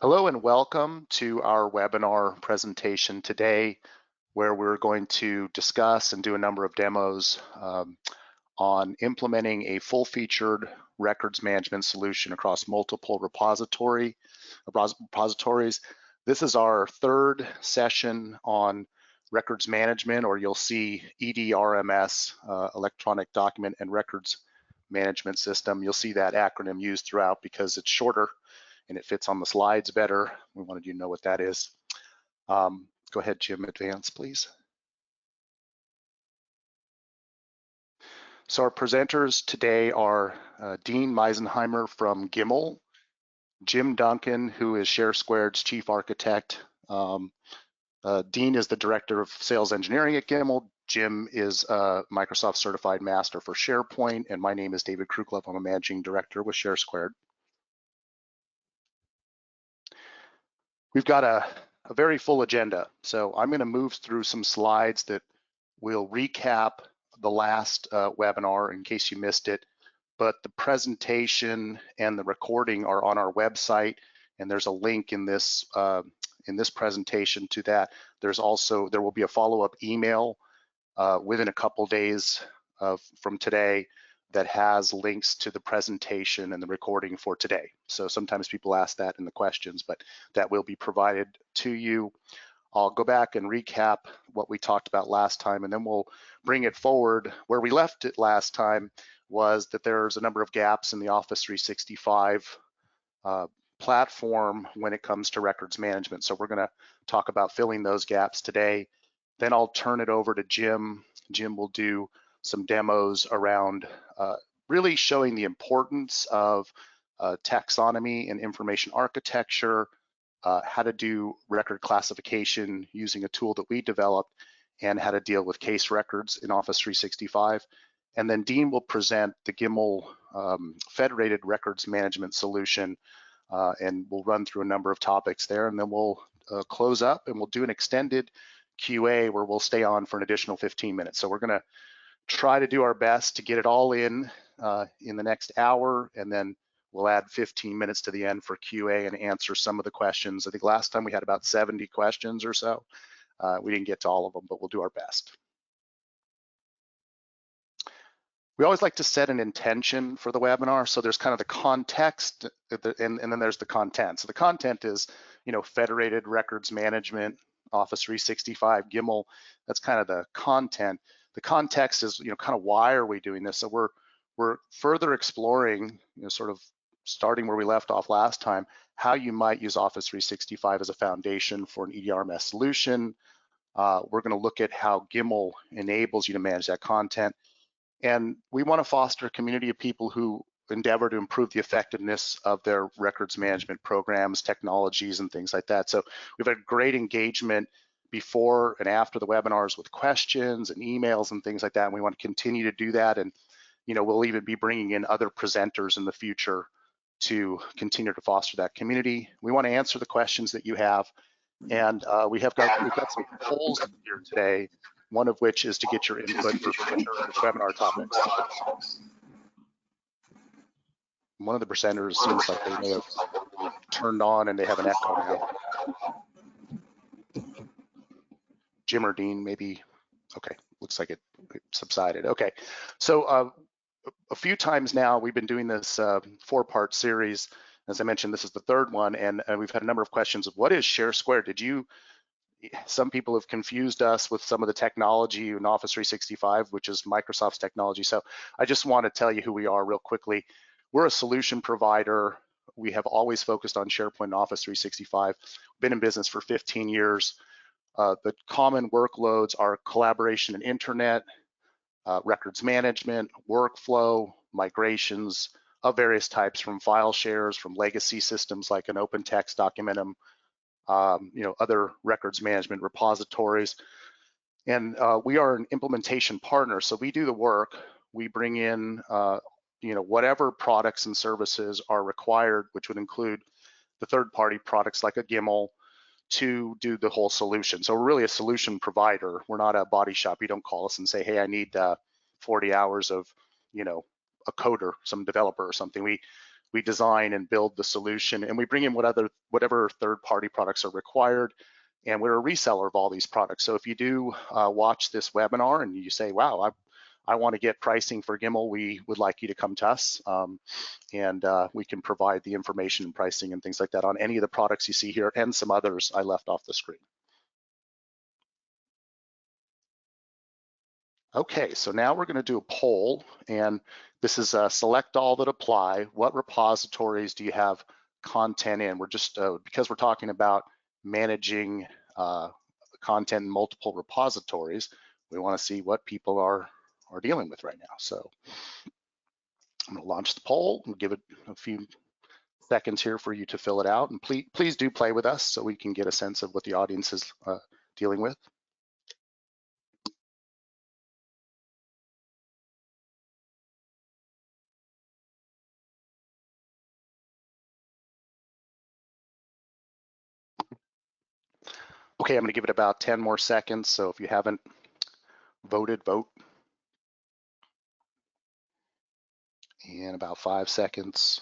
Hello and welcome to our webinar presentation today, where we're going to discuss and do a number of demos on implementing a full-featured records management solution across multiple repositories. This is our third session on records management, or you'll see EDRMS, Electronic Document and Records Management System. You'll see that acronym used throughout because it's shorter and it fits on the slides better. We wanted you to know what that is. Go ahead, Jim, advance, please. So our presenters today are Dean Meisenheimer from Gimmel, Jim Duncan, who is ShareSquared's chief architect. Dean is the director of sales engineering at Gimmel. Jim is a Microsoft certified master for SharePoint, and my name is David Kruklev. I'm a managing director with ShareSquared. We've got a very full agenda, so I'm going to move through some slides that will recap the last webinar in case you missed it, but the presentation and the recording are on our website, and there's a link in this presentation to that. There will be a follow-up email within a couple days from today that has links to the presentation and the recording for today. So sometimes people ask that in the questions, but that will be provided to you. I'll go back and recap what we talked about last time, and then we'll bring it forward. Where we left it last time was that there's a number of gaps in the Office 365 platform when it comes to records management. So we're gonna talk about filling those gaps today. Then I'll turn it over to Jim. Jim will do some demos around really showing the importance of taxonomy and information architecture, how to do record classification using a tool that we developed, and how to deal with case records in Office 365. And then Dean will present the Gimmel federated records management solution, and we'll run through a number of topics there, and then we'll close up and we'll do an extended QA where we'll stay on for an additional 15 minutes. So we're gonna try to do our best to get it all in the next hour, and then we'll add 15 minutes to the end for QA and answer some of the questions. I think last time we had about 70 questions or so. We didn't get to all of them, but we'll do our best. We always like to set an intention for the webinar. So there's kind of the context and then there's the content. So the content is, federated records management, Office 365, Gimmel. That's kind of the content. The context is, kind of why are we doing this? So we're further exploring, sort of starting where we left off last time, how you might use Office 365 as a foundation for an EDRMS solution. We're going to look at how Gimmel enables you to manage that content. And we want to foster a community of people who endeavor to improve the effectiveness of their records management programs, technologies, and things like that. So we've had great engagement before and after the webinars with questions and emails and things like that. And we want to continue to do that. And, we'll even be bringing in other presenters in the future to continue to foster that community. We want to answer the questions that you have. And we've got some polls here today, one of which is to get your input for future webinar topics. One of the presenters seems like they may have turned on and they have an echo now. Jim or Dean, maybe. Okay, looks like it subsided. Okay, so a few times now we've been doing this 4-part series. As I mentioned, this is the third one, and we've had a number of questions of what is ShareSquared? Some people have confused us with some of the technology in Office 365, which is Microsoft's technology. So I just want to tell you who we are real quickly. We're a solution provider. We have always focused on SharePoint and Office 365. We've been in business for 15 years. The common workloads are collaboration and internet, records management, workflow, migrations of various types, from file shares, from legacy systems like an open text Documentum, other records management repositories. And we are an implementation partner, so we do the work. We bring in whatever products and services are required, which would include the third-party products like a Gimmel, to do the whole solution. So we're really a solution provider. We're not a body shop. You don't call us and say, hey, I need 40 hours of, a coder, some developer or something. we design and build the solution, and we bring in whatever third-party products are required, and we're a reseller of all these products. So if you do watch this webinar and you say, wow, I want to get pricing for Gimmel, we would like you to come to us, and we can provide the information and pricing and things like that on any of the products you see here and some others I left off the screen. Okay, so now we're going to do a poll, and this is select all that apply. What repositories do you have content in? We're just, because we're talking about managing content in multiple repositories, we want to see what people are dealing with right now. So I'm going to launch the poll and give it a few seconds here for you to fill it out. And please do play with us so we can get a sense of what the audience is dealing with. Okay, I'm going to give it about 10 more seconds. So if you haven't voted, vote. And about 5 seconds.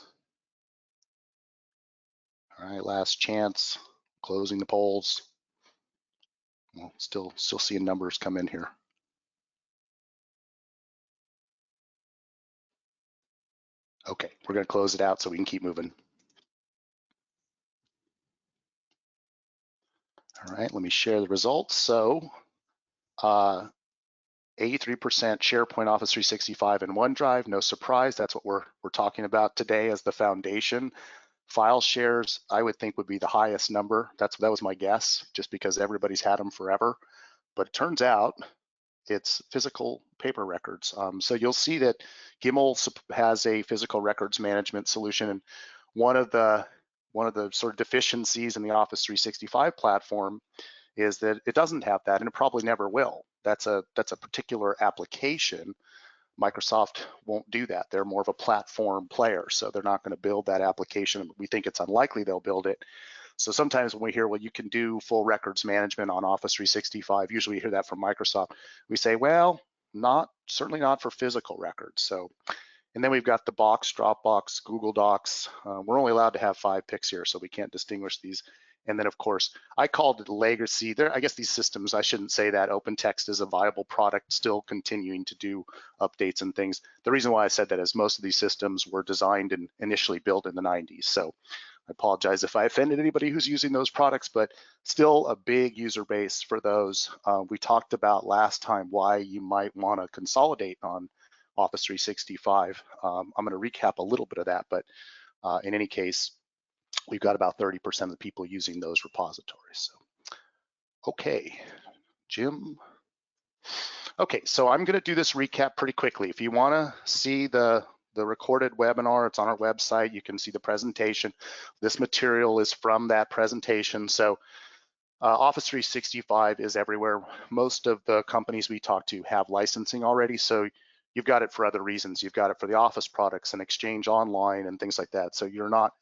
All right, last chance, closing the polls. Well, still seeing numbers come in here. Okay, we're going to close it out so we can keep moving. All right, let me share the results. So 83% SharePoint, Office 365, and OneDrive. No surprise, that's what we're talking about today as the foundation. File shares, I would think, would be the highest number. That was my guess, just because everybody's had them forever. But it turns out it's physical paper records. So you'll see that Gimmel has a physical records management solution, and one of the sort of deficiencies in the Office 365 platform is that it doesn't have that, and it probably never will. That's a particular application. Microsoft won't do that. They're more of a platform player, so they're not going to build that application. We think it's unlikely they'll build it. So sometimes when we hear, well, you can do full records management on Office 365, usually we hear that from Microsoft. We say, well, certainly not for physical records. So, and then we've got the Box, Dropbox, Google Docs. We're only allowed to have 5 picks here, so we can't distinguish these. And then, of course, I called it legacy. I guess these systems, I shouldn't say that. OpenText is a viable product, still continuing to do updates and things. The reason why I said that is most of these systems were designed and initially built in the 90s. So I apologize if I offended anybody who's using those products, but still a big user base for those. We talked about last time why you might want to consolidate on Office 365. I'm going to recap a little bit of that, but in any case, we've got about 30% of the people using those repositories. So, okay, Jim. Okay, so I'm going to do this recap pretty quickly. If you want to see the recorded webinar, it's on our website. You can see the presentation. This material is from that presentation. So Office 365 is everywhere. Most of the companies we talk to have licensing already. So you've got it for other reasons. You've got it for the Office products and Exchange Online and things like that. So you're not,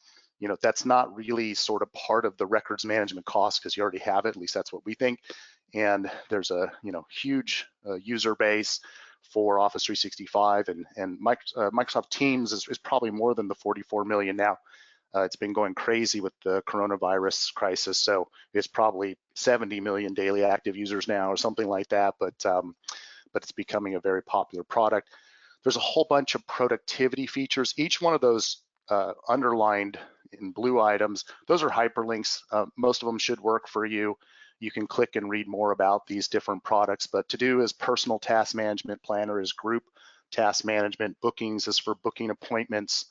that's not really sort of part of the records management cost because you already have it. At least that's what we think. And there's a, huge user base for Office 365, and Microsoft Teams is probably more than the 44 million now. It's been going crazy with the coronavirus crisis, so it's probably 70 million daily active users now or something like that, but it's becoming a very popular product. There's a whole bunch of productivity features. Each one of those underlined in blue items, those are hyperlinks. Most of them should work for you. You can click and read more about these different products, but to do is personal task management, planner is group task management, bookings is for booking appointments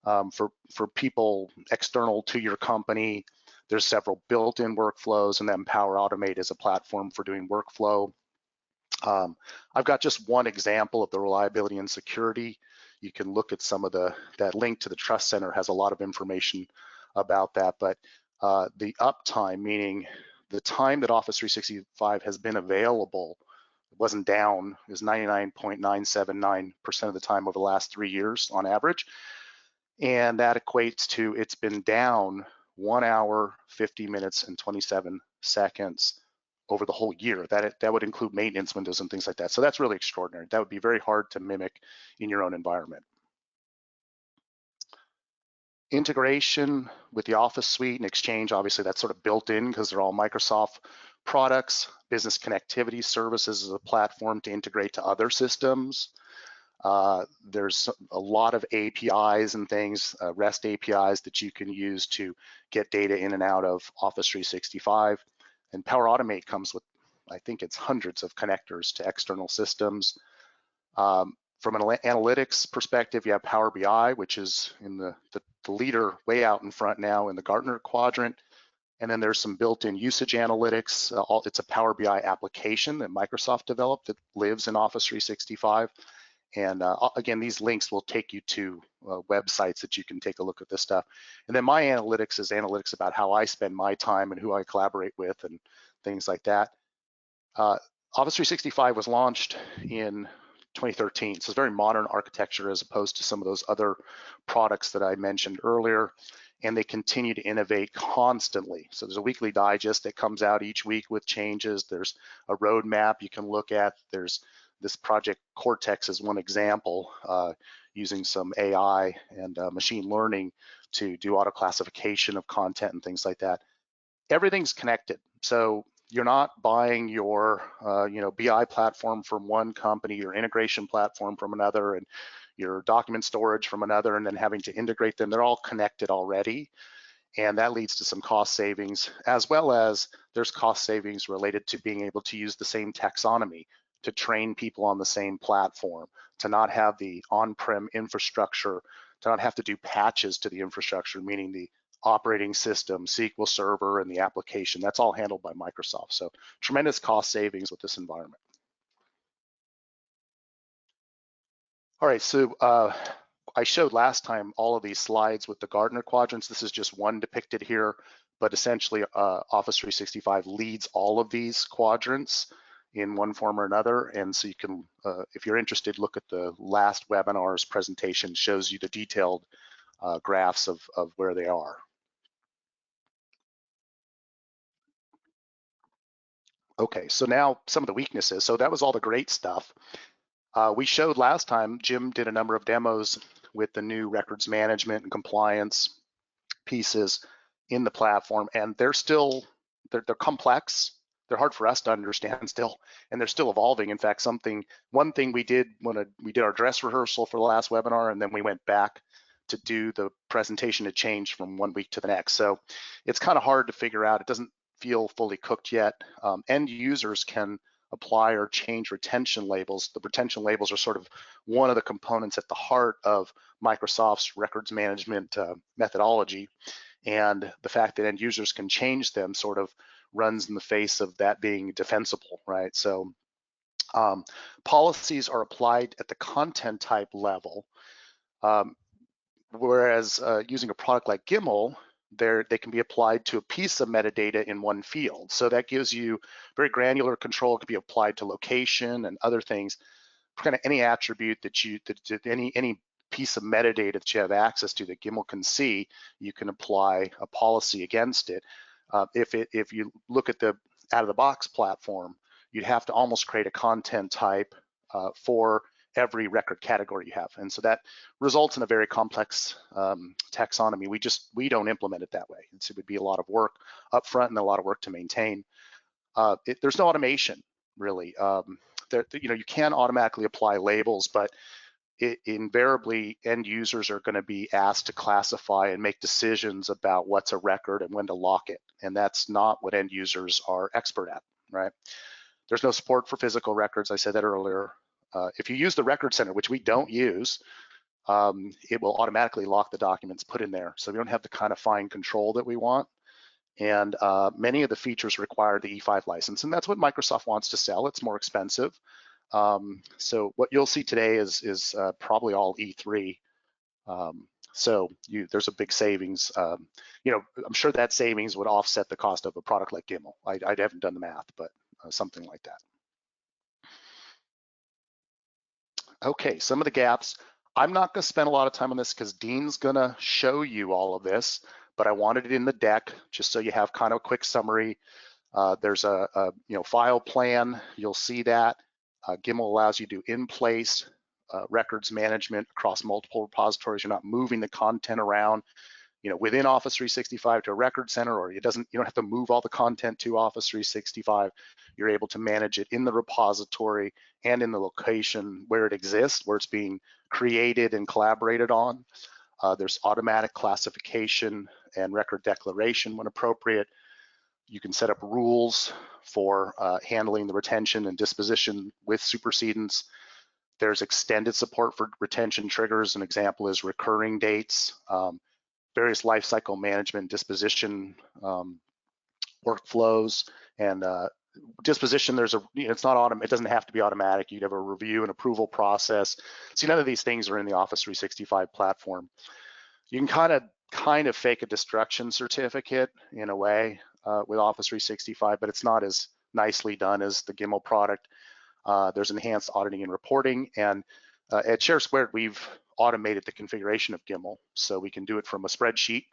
for people external to your company. There's several built-in workflows, and then Power Automate is a platform for doing workflow. I've got just one example of the reliability and security. You can look at some of that link to the Trust Center has a lot of information about that, but the uptime, meaning the time that Office 365 has been available, it wasn't down, is 99.979% of the time over the last 3 years on average. And that equates to it's been down 1 hour, 50 minutes, and 27 seconds over the whole year. That would include maintenance windows and things like that. So that's really extraordinary. That would be very hard to mimic in your own environment. Integration with the Office suite and Exchange, obviously that's sort of built in because they're all Microsoft products. Business connectivity services is a platform to integrate to other systems. There's a lot of APIs and things, REST APIs that you can use to get data in and out of Office 365. And Power Automate comes with, I think it's hundreds of connectors to external systems. From an analytics perspective, you have Power BI, which is in the leader way out in front now in the Gartner quadrant. And then there's some built-in usage analytics. It's a Power BI application that Microsoft developed that lives in Office 365. And again, these links will take you to websites that you can take a look at this stuff. And then my analytics is analytics about how I spend my time and who I collaborate with and things like that. Office 365 was launched in 2013, so it's very modern architecture as opposed to some of those other products that I mentioned earlier, and they continue to innovate constantly. So there's a weekly digest that comes out each week with changes. There's a roadmap you can look at. There's this Project Cortex is one example, using some AI and machine learning to do auto classification of content and things like that. Everything's connected. So you're not buying your BI platform from one company, your integration platform from another, and your document storage from another, and then having to integrate them. They're all connected already. And that leads to some cost savings, as well as there's cost savings related to being able to use the same taxonomy, to train people on the same platform, to not have the on-prem infrastructure, to not have to do patches to the infrastructure, meaning the operating system, SQL Server, and the application. That's all handled by Microsoft. So tremendous cost savings with this environment. All right, so I showed last time all of these slides with the Gartner quadrants. This is just one depicted here, but essentially Office 365 leads all of these quadrants in one form or another. And so you can, if you're interested, look at the last webinar's presentation, shows you the detailed graphs of where they are. Okay, so now some of the weaknesses. So that was all the great stuff. We showed last time, Jim did a number of demos with the new records management and compliance pieces in the platform, and they're complex. They're hard for us to understand still, and they're still evolving. In fact, one thing we did when we did our dress rehearsal for the last webinar, and then we went back to do the presentation, it changed from one week to the next. So it's kind of hard to figure out. It doesn't feel fully cooked yet. End users can apply or change retention labels. The retention labels are sort of one of the components at the heart of Microsoft's records management methodology. And the fact that end users can change them sort of runs in the face of that being defensible, right? So policies are applied at the content type level, whereas using a product like Gimmel, they can be applied to a piece of metadata in one field. So that gives you very granular control. It can be applied to location and other things. Kind of any attribute any piece of metadata that you have access to that Gimmel can see, you can apply a policy against it. If you look at the out-of-the-box platform, you'd have to almost create a content type for every record category you have. And so that results in a very complex taxonomy. We don't implement it that way. It would be a lot of work up front and a lot of work to maintain. There's no automation, really. You can automatically apply labels, but invariably end users are going to be asked to classify and make decisions about what's a record and when to lock it. And that's not what end users are expert at, right? There's no support for physical records. I said that earlier. If you use the Record Center, which we don't use, it will automatically lock the documents put in there. So we don't have the kind of fine control that we want. And many of the features require the E5 license, and that's what Microsoft wants to sell. It's more expensive. So what you'll see today is probably all E3. So there's a big savings. I'm sure that savings would offset the cost of a product like Gimmel. I haven't done the math, but something like that. Okay, some of the gaps. I'm not going to spend a lot of time on this because Dean's going to show you all of this, but I wanted it in the deck just so you have kind of a quick summary. There's a file plan. You'll see that. Gimmel allows you to do in-place records management across multiple repositories. You're not moving the content around. within Office 365 to a record center, or you don't have to move all the content to Office 365. You're able to manage it in the repository and in the location where it exists, where it's being created and collaborated on. There's automatic classification and record declaration when appropriate. You can set up rules for handling the retention and disposition with supersedence. There's extended support for retention triggers. An example is recurring dates, various lifecycle management disposition workflows, and disposition. It's not automatic. It doesn't have to be automatic. You'd have a review and approval process. See, none of these things are in the Office 365 platform. You can kind of fake a destruction certificate in a way with Office 365, but it's not as nicely done as the Gimmel product. There's enhanced auditing and reporting, and at ShareSquared, we've automated the configuration of Gimmel, so we can do it from a spreadsheet,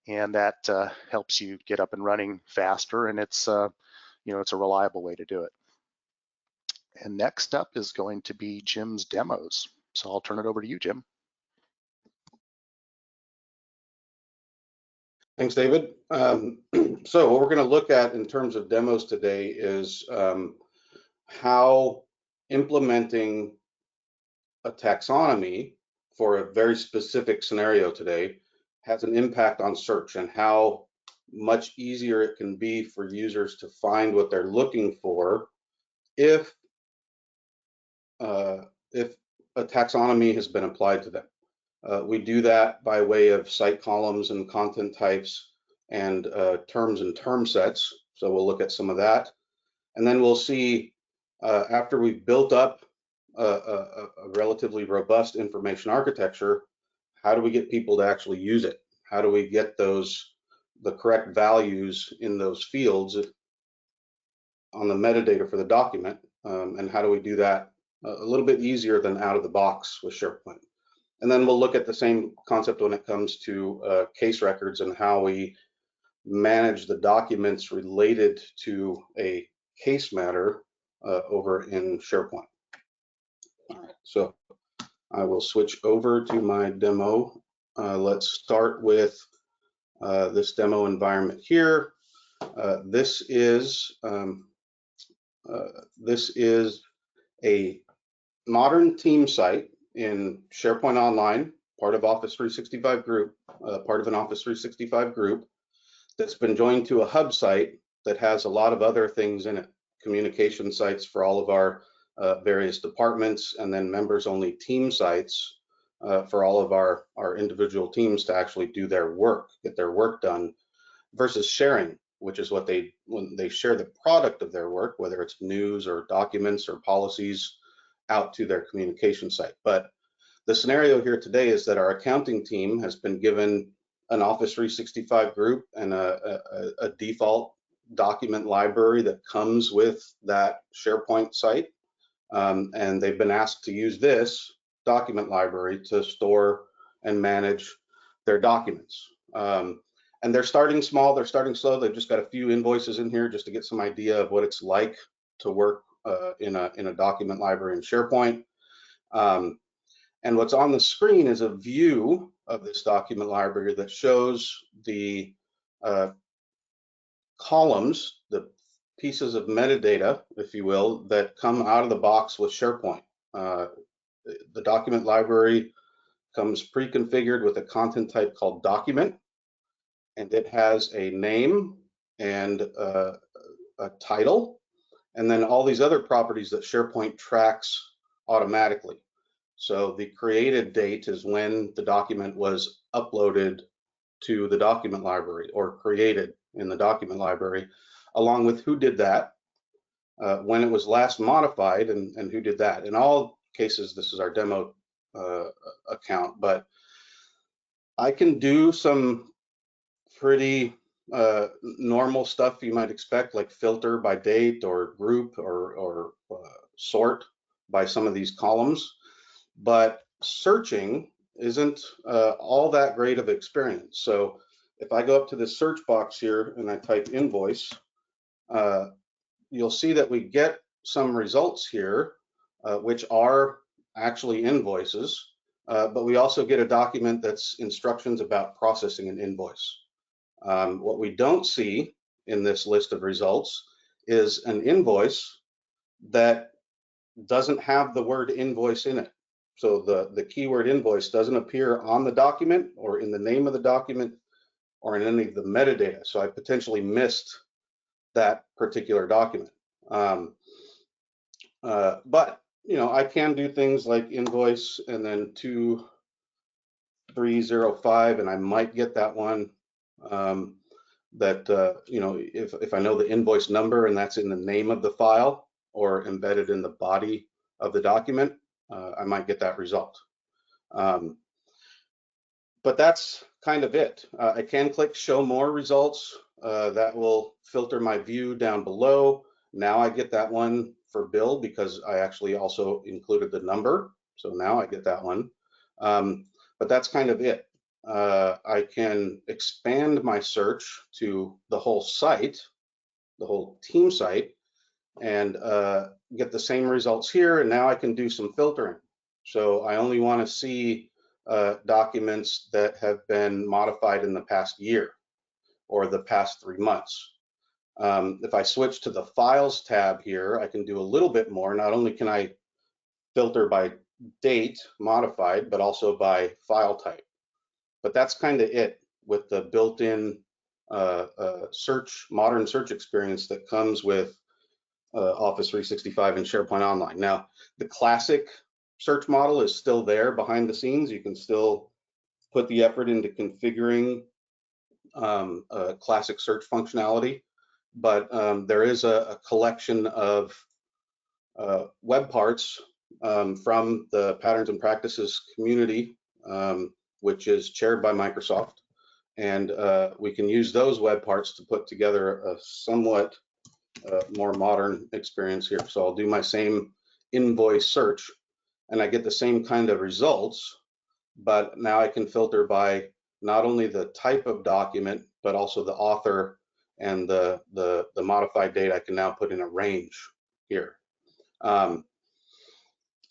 and that helps you get up and running faster, and it's it's a reliable way to do it. And next up is going to be Jim's demos, so I'll turn it over to you, Jim. Thanks, David. So what we're going to look at in terms of demos today is how implementing a taxonomy for a very specific scenario today has an impact on search, and how much easier it can be for users to find what they're looking for if a taxonomy has been applied to them. We do that by way of site columns and content types and terms and term sets. So we'll look at some of that. And then we'll see, after we've built up a relatively robust information architecture, how do we get people to actually use it? How do we get the correct values in those fields on the metadata for the document? And how do we do that a little bit easier than out of the box with SharePoint? And then we'll look at the same concept when it comes to case records and how we manage the documents related to a case matter over in SharePoint. All right, so I will switch over to my demo. Let's start with this demo environment here. This is a modern team site in SharePoint Online, part of Office 365 group, part of an Office 365 group that's been joined to a hub site that has a lot of other things in it, communication sites for all of our various departments, and then members-only team sites for all of our individual teams to actually do their work, get their work done, versus sharing, which is when they share the product of their work, whether it's news or documents or policies, out to their communication site. But the scenario here today is that our accounting team has been given an Office 365 group and a default document library that comes with that SharePoint site. And they've been asked to use this document library to store and manage their documents. And they're starting small, they're starting slow. They've just got a few invoices in here just to get some idea of what it's like to work in a document library in SharePoint. And what's on the screen is a view of this document library that shows the columns, the pieces of metadata, if you will, that come out of the box with SharePoint. The document library comes pre-configured with a content type called document, and it has a name and a title, and then all these other properties that SharePoint tracks automatically. So the created date is when the document was uploaded to the document library or created in the document library, along with who did that, when it was last modified, and who did that. In all cases, this is our demo account, but I can do some pretty normal stuff you might expect, like filter by date or group or sort by some of these columns, but searching isn't all that great of experience. So if I go up to this search box here and I type invoice, you'll see that we get some results here, which are actually invoices. but we also get a document that's instructions about processing an invoice. What we don't see in this list of results is an invoice that doesn't have the word invoice in it. So the keyword invoice doesn't appear on the document or in the name of the document or in any of the metadata. So I potentially missed that particular document. But I can do things like invoice and then 2305, and I might get that one. If I know the invoice number and that's in the name of the file or embedded in the body of the document, I might get that result. But that's kind of it. I can click show more results. That will filter my view down below. Now I get that one for Bill because I actually also included the number. So now I get that one. But that's kind of it. I can expand my search to the whole site, the whole team site, and get the same results here. And now I can do some filtering. So I only want to see documents that have been modified in the past year or the past 3 months. If I switch to the Files tab here, I can do a little bit more. Not only can I filter by date modified, but also by file type. But that's kind of it with the built-in modern search experience that comes with Office 365 and SharePoint Online. Now, the classic search model is still there behind the scenes. You can still put the effort into configuring classic search functionality, but there is a collection of web parts from the Patterns and Practices community, which is chaired by Microsoft, and we can use those web parts to put together a somewhat more modern experience here. So I'll do my same invoice search, and I get the same kind of results, but now I can filter by not only the type of document, but also the author and the modified date I can now put in a range here.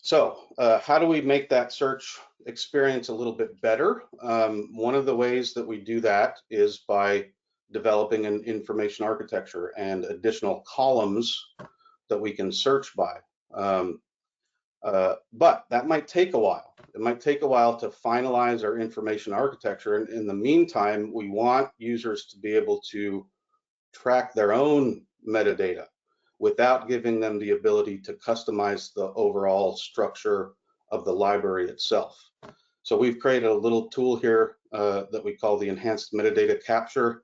So how do we make that search experience a little bit better? One of the ways that we do that is by developing an information architecture and additional columns that we can search by. But that might take a while. It might take a while to finalize our information architecture. And in the meantime, we want users to be able to track their own metadata without giving them the ability to customize the overall structure of the library itself. So we've created a little tool here that we call the enhanced metadata capture.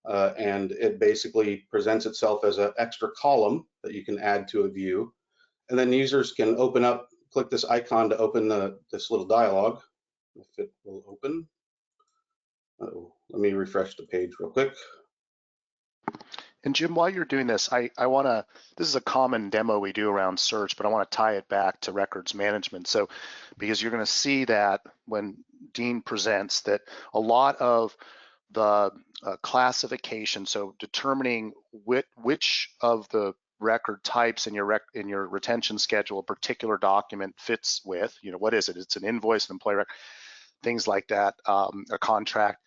And it basically presents itself as an extra column that you can add to a view. And then users can open up, click this icon to open this little dialog, if it will open. Let me refresh the page real quick. And Jim, while you're doing this, I want to, this is a common demo we do around search, but I want to tie it back to records management. So, because you're going to see that when Dean presents that a lot of the classification, so determining which of the record types in your retention schedule a particular document fits with, what is it? It's an invoice, an employee record, things like that, a contract,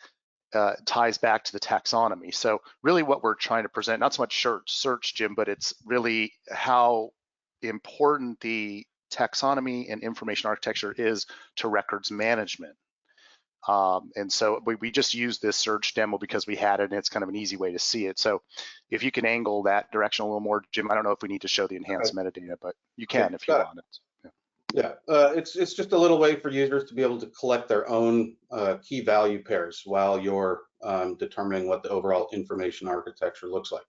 ties back to the taxonomy. So really what we're trying to present, not so much search, Jim, but it's really how important the taxonomy and information architecture is to records management. And so we just used this search demo because we had it, and it's kind of an easy way to see it. So if you can angle that direction a little more, Jim, I don't know if we need to show the enhanced metadata, but you can if you want it. Yeah, it's just a little way for users to be able to collect their own key value pairs while you're determining what the overall information architecture looks like.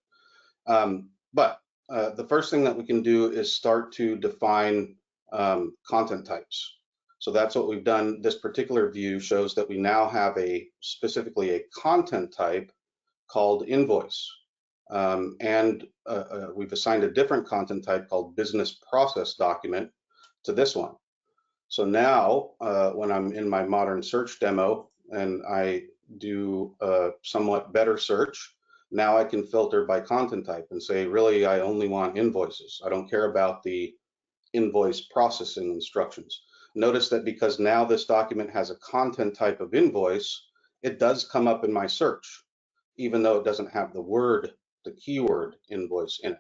But the first thing that we can do is start to define content types. So that's what we've done. This particular view shows that we now have specifically a content type called invoice. And we've assigned a different content type called business process document to this one. So now when I'm in my modern search demo and I do a somewhat better search, now I can filter by content type and say, really, I only want invoices. I don't care about the invoice processing instructions. Notice that because now this document has a content type of invoice, it does come up in my search, even though it doesn't have the keyword invoice in it.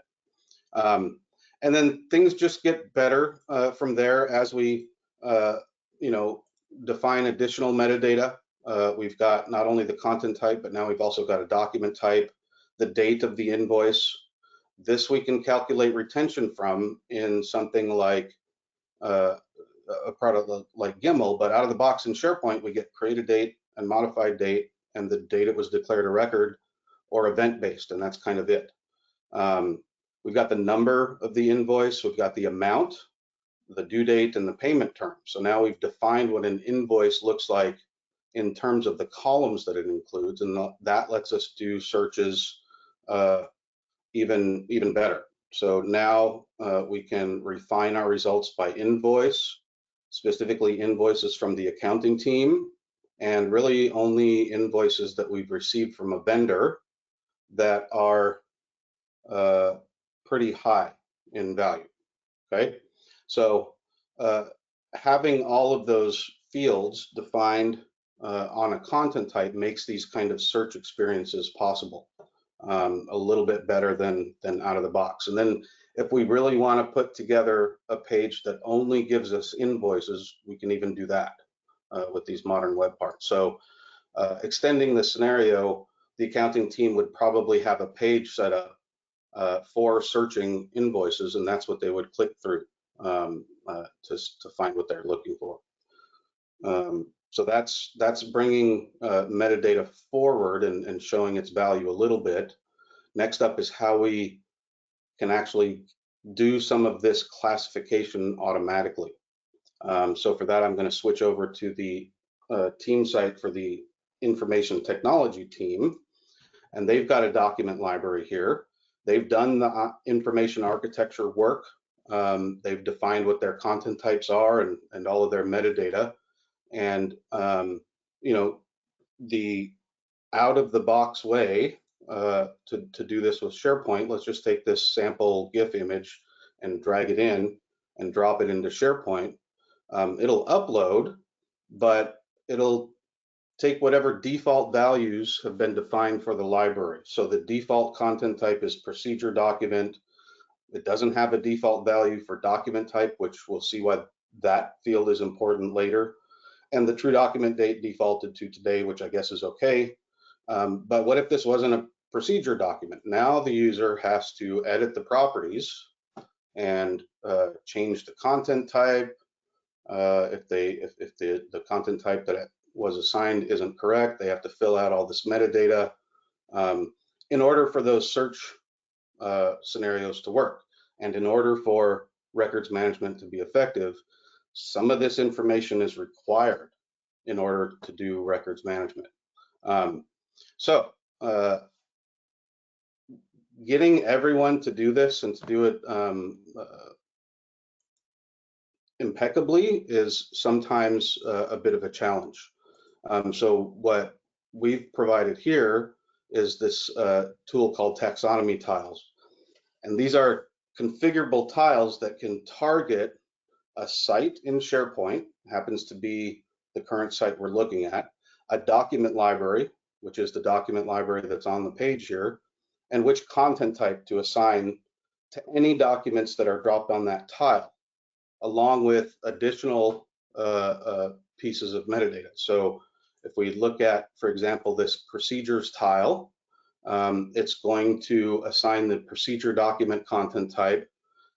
And then things just get better from there as we, define additional metadata. We've got not only the content type, but now we've also got a document type, the date of the invoice. This we can calculate retention from in something like a product like Gimmel, but out of the box in SharePoint, we get created date and modified date and the date it was declared a record, or event-based, and that's kind of it. We've got the number of the invoice, we've got the amount, the due date, and the payment term. So now we've defined what an invoice looks like in terms of the columns that it includes, and that lets us do searches even better. So now we can refine our results by invoice, specifically invoices from the accounting team, and really only invoices that we've received from a vendor that are pretty high in value, okay? So having all of those fields defined on a content type makes these kind of search experiences possible a little bit better than out of the box. And then if we really want to put together a page that only gives us invoices, we can even do that with these modern web parts. So extending the scenario, the accounting team would probably have a page set up for searching invoices, and that's what they would click through to find what they're looking for. So that's bringing metadata forward and showing its value a little bit. Next up is how we can actually do some of this classification automatically. So for that, I'm going to switch over to the team site for the information technology team, and they've got a document library here. They've done the information architecture work. They've defined what their content types are and all of their metadata. And the out of the box way to do this with SharePoint, let's just take this sample GIF image and drag it in and drop it into SharePoint. It'll upload, but it'll take whatever default values have been defined for the library. So the default content type is procedure document. It doesn't have a default value for document type, which we'll see why that field is important later. And the true document date defaulted to today, which I guess is okay. But what if this wasn't a procedure document? Now the user has to edit the properties and change the content type. If the content type that was assigned isn't correct, they have to fill out all this metadata in order for those search scenarios to work. And in order for records management to be effective, some of this information is required in order to do records management. So getting everyone to do this and to do it impeccably is sometimes a bit of a challenge. So what we've provided here is this tool called taxonomy tiles. And these are configurable tiles that can target a site in SharePoint, happens to be the current site we're looking at, a document library, which is the document library that's on the page here, and which content type to assign to any documents that are dropped on that tile, along with additional pieces of metadata. So if we look at, for example, this procedures tile, it's going to assign the procedure document content type.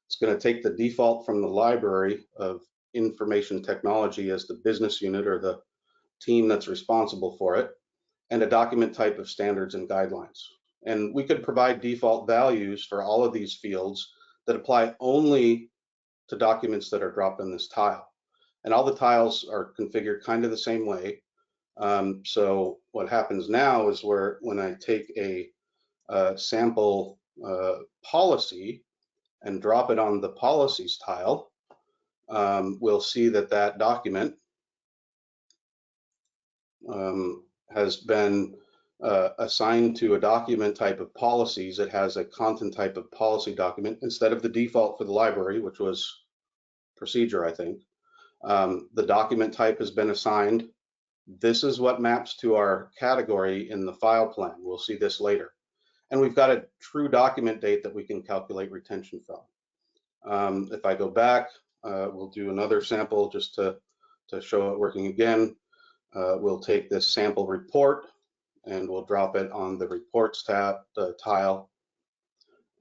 It's going to take the default from the library of information technology as the business unit or the team that's responsible for it, and a document type of standards and guidelines. And we could provide default values for all of these fields that apply only to documents that are dropped in this tile. And all the tiles are configured kind of the same way. So what happens now is when I take a sample policy and drop it on the policies tile, we'll see that that document has been assigned to a document type of policies. It has a content type of policy document instead of the default for the library, which was procedure, I think. The document type has been assigned. This is what maps to our category in the file plan. We'll see this later. And we've got a true document date that we can calculate retention from. If I go back, we'll do another sample just to show it working again. We'll take this sample report and we'll drop it on the reports tab tile.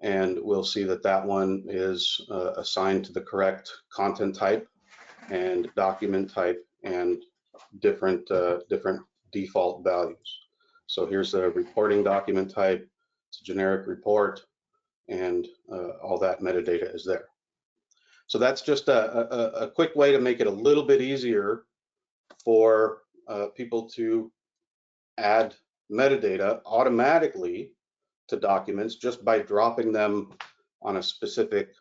And we'll see that that one is assigned to the correct content type and document type and different default values. So here's the reporting document type. It's a generic report, and all that metadata is there. So that's just a quick way to make it a little bit easier for people to add metadata automatically to documents just by dropping them on a specific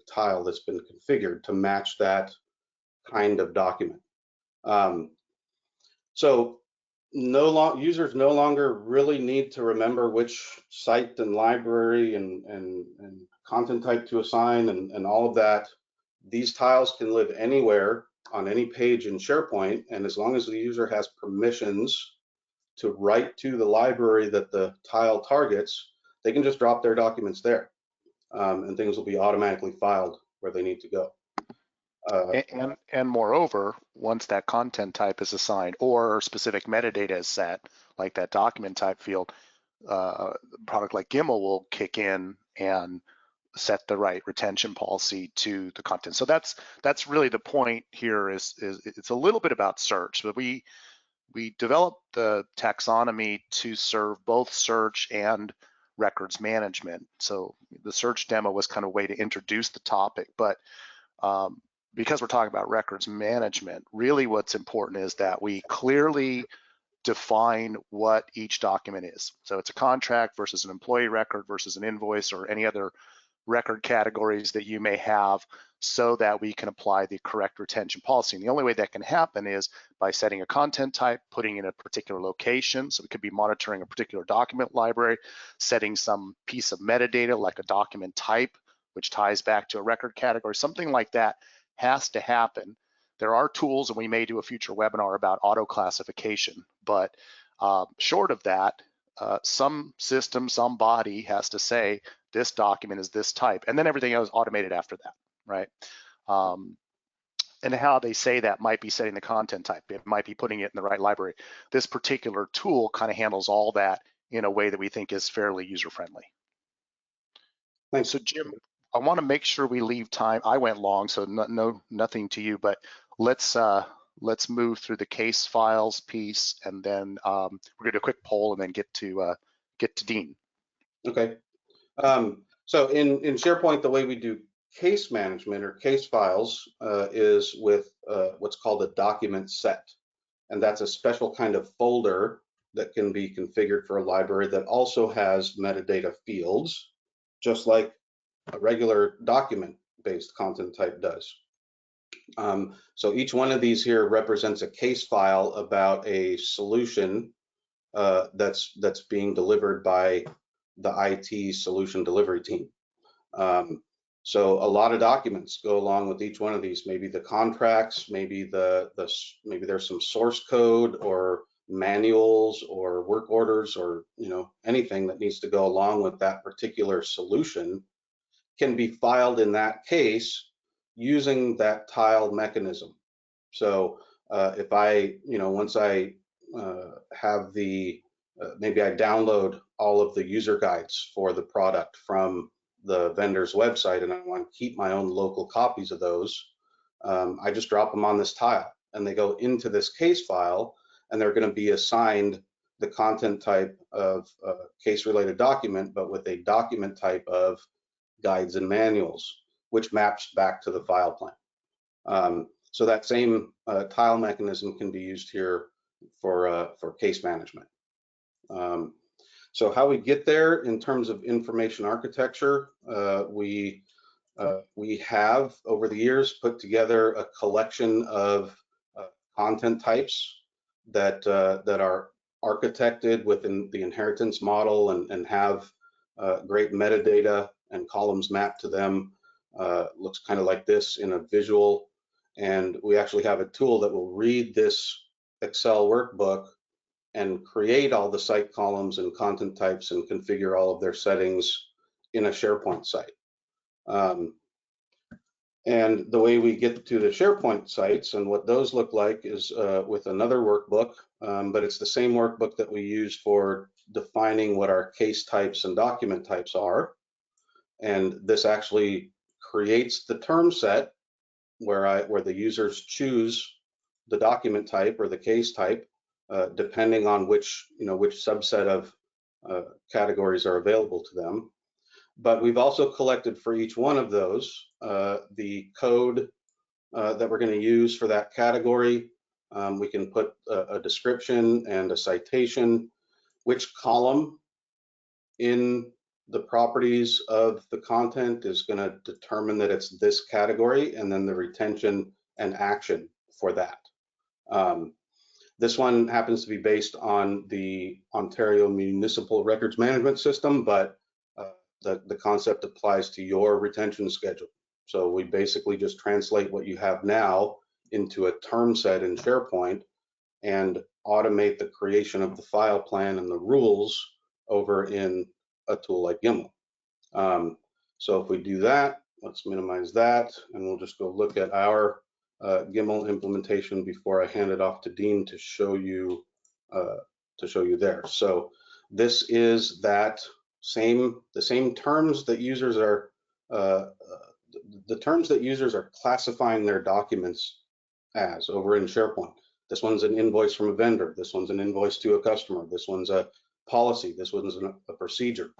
tile that's been configured to match that kind of document. So users no longer really need to remember which site and library and content type to assign and all of that. These tiles can live anywhere on any page in SharePoint, and as long as the user has permissions to write to the library that the tile targets, they can just drop their documents there, and things will be automatically filed where they need to go. And moreover, once that content type is assigned or specific metadata is set, like that document type field, a product like Gimmel will kick in and set the right retention policy to the content. So that's really the point here. Is it's a little bit about search, but we developed the taxonomy to serve both search and records management. So the search demo was kind of a way to introduce the topic, but because we're talking about records management, really what's important is that we clearly define what each document is. So it's a contract versus an employee record versus an invoice or any other record categories that you may have, so that we can apply the correct retention policy. And the only way that can happen is by setting a content type, putting in a particular location. So we could be monitoring a particular document library, setting some piece of metadata like a document type, which ties back to a record category, something like that has to happen. There are tools, and we may do a future webinar about auto classification, but short of that, some system, some body has to say this document is this type, and then everything else automated after that, right? And how they say that might be setting the content type. It might be putting it in the right library. This particular tool kind of handles all that in a way that we think is fairly user-friendly. Thanks. So Jim, I want to make sure we leave time. I went long, so nothing to you, but let's move through the case files piece, and then we're gonna do a quick poll and then get to Dean. Okay. So in SharePoint, the way we do case management or case files is with what's called a document set. And that's a special kind of folder that can be configured for a library that also has metadata fields, just like a regular document-based content type does. So each one of these here represents a case file about a solution that's being delivered by the IT solution delivery team. So a lot of documents go along with each one of these. Maybe the contracts, maybe maybe there's some source code or manuals or work orders or anything that needs to go along with that particular solution can be filed in that case using that tile mechanism. So if I, once I have maybe I download all of the user guides for the product from the vendor's website and I want to keep my own local copies of those, I just drop them on this tile and they go into this case file, and they're going to be assigned the content type of case-related document, but with a document type of guides and manuals, which maps back to the file plan. So that same tile mechanism can be used here for case management. So how we get there in terms of information architecture, we have over the years put together a collection of content types that are architected within the inheritance model and have great metadata and columns mapped to them. Looks kind of like this in a visual. And we actually have a tool that will read this Excel workbook and create all the site columns and content types and configure all of their settings in a SharePoint site. And the way we get to the SharePoint sites and what those look like is with another workbook, but it's the same workbook that we use for defining what our case types and document types are. And this actually creates the term set where the users choose the document type or the case type, depending on which subset of categories are available to them. But we've also collected for each one of those the code that we're going to use for that category. We can put a description and a citation, which column in the properties of the content is going to determine that it's this category, and then the retention and action for that. This one happens to be based on the Ontario Municipal Records Management System, but the concept applies to your retention schedule. So we basically just translate what you have now into a term set in SharePoint and automate the creation of the file plan and the rules over in a tool like Gimmel. So if we do that, let's minimize that, and we'll just go look at our Gimmel implementation before I hand it off to Dean to show you there. So this is that the same terms that users are the terms that users are classifying their documents as over in SharePoint. This one's an invoice from a vendor. This one's an invoice to a customer. This one's a policy. This one's a procedure.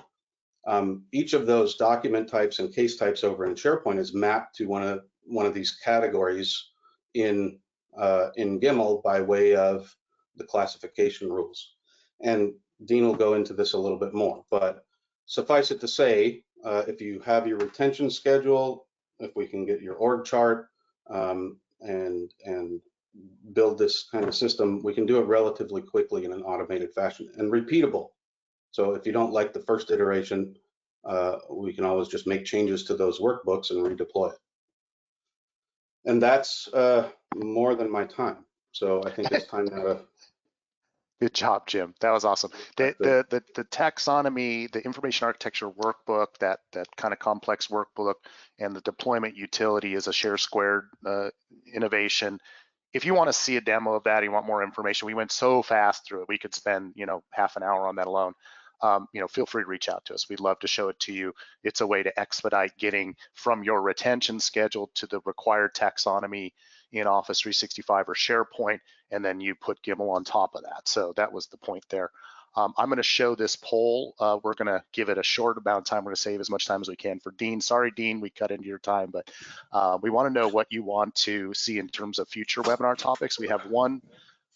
Each of those document types and case types over in SharePoint is mapped to one of these categories in Gimmel by way of the classification rules. And Dean will go into this a little bit more, but suffice it to say, if you have your retention schedule, if we can get your org chart and build this kind of system, we can do it relatively quickly in an automated fashion and repeatable. So if you don't like the first iteration, we can always just make changes to those workbooks and redeploy it. And that's more than my time. So I think it's time now to. Good job, Jim. That was awesome. The taxonomy, the information architecture workbook, that kind of complex workbook, and the deployment utility is a ShareSquared innovation. If you want to see a demo of that, you want more information, we went so fast through it. We could spend half an hour on that alone. Feel free to reach out to us. We'd love to show it to you. It's a way to expedite getting from your retention schedule to the required taxonomy in Office 365 or SharePoint, and then you put Gimmel on top of that. So that was the point there. I'm going to show this poll. We're going to give it a short amount of time. We're going to save as much time as we can for Dean. Sorry, Dean, we cut into your time, but we want to know what you want to see in terms of future webinar topics. We have one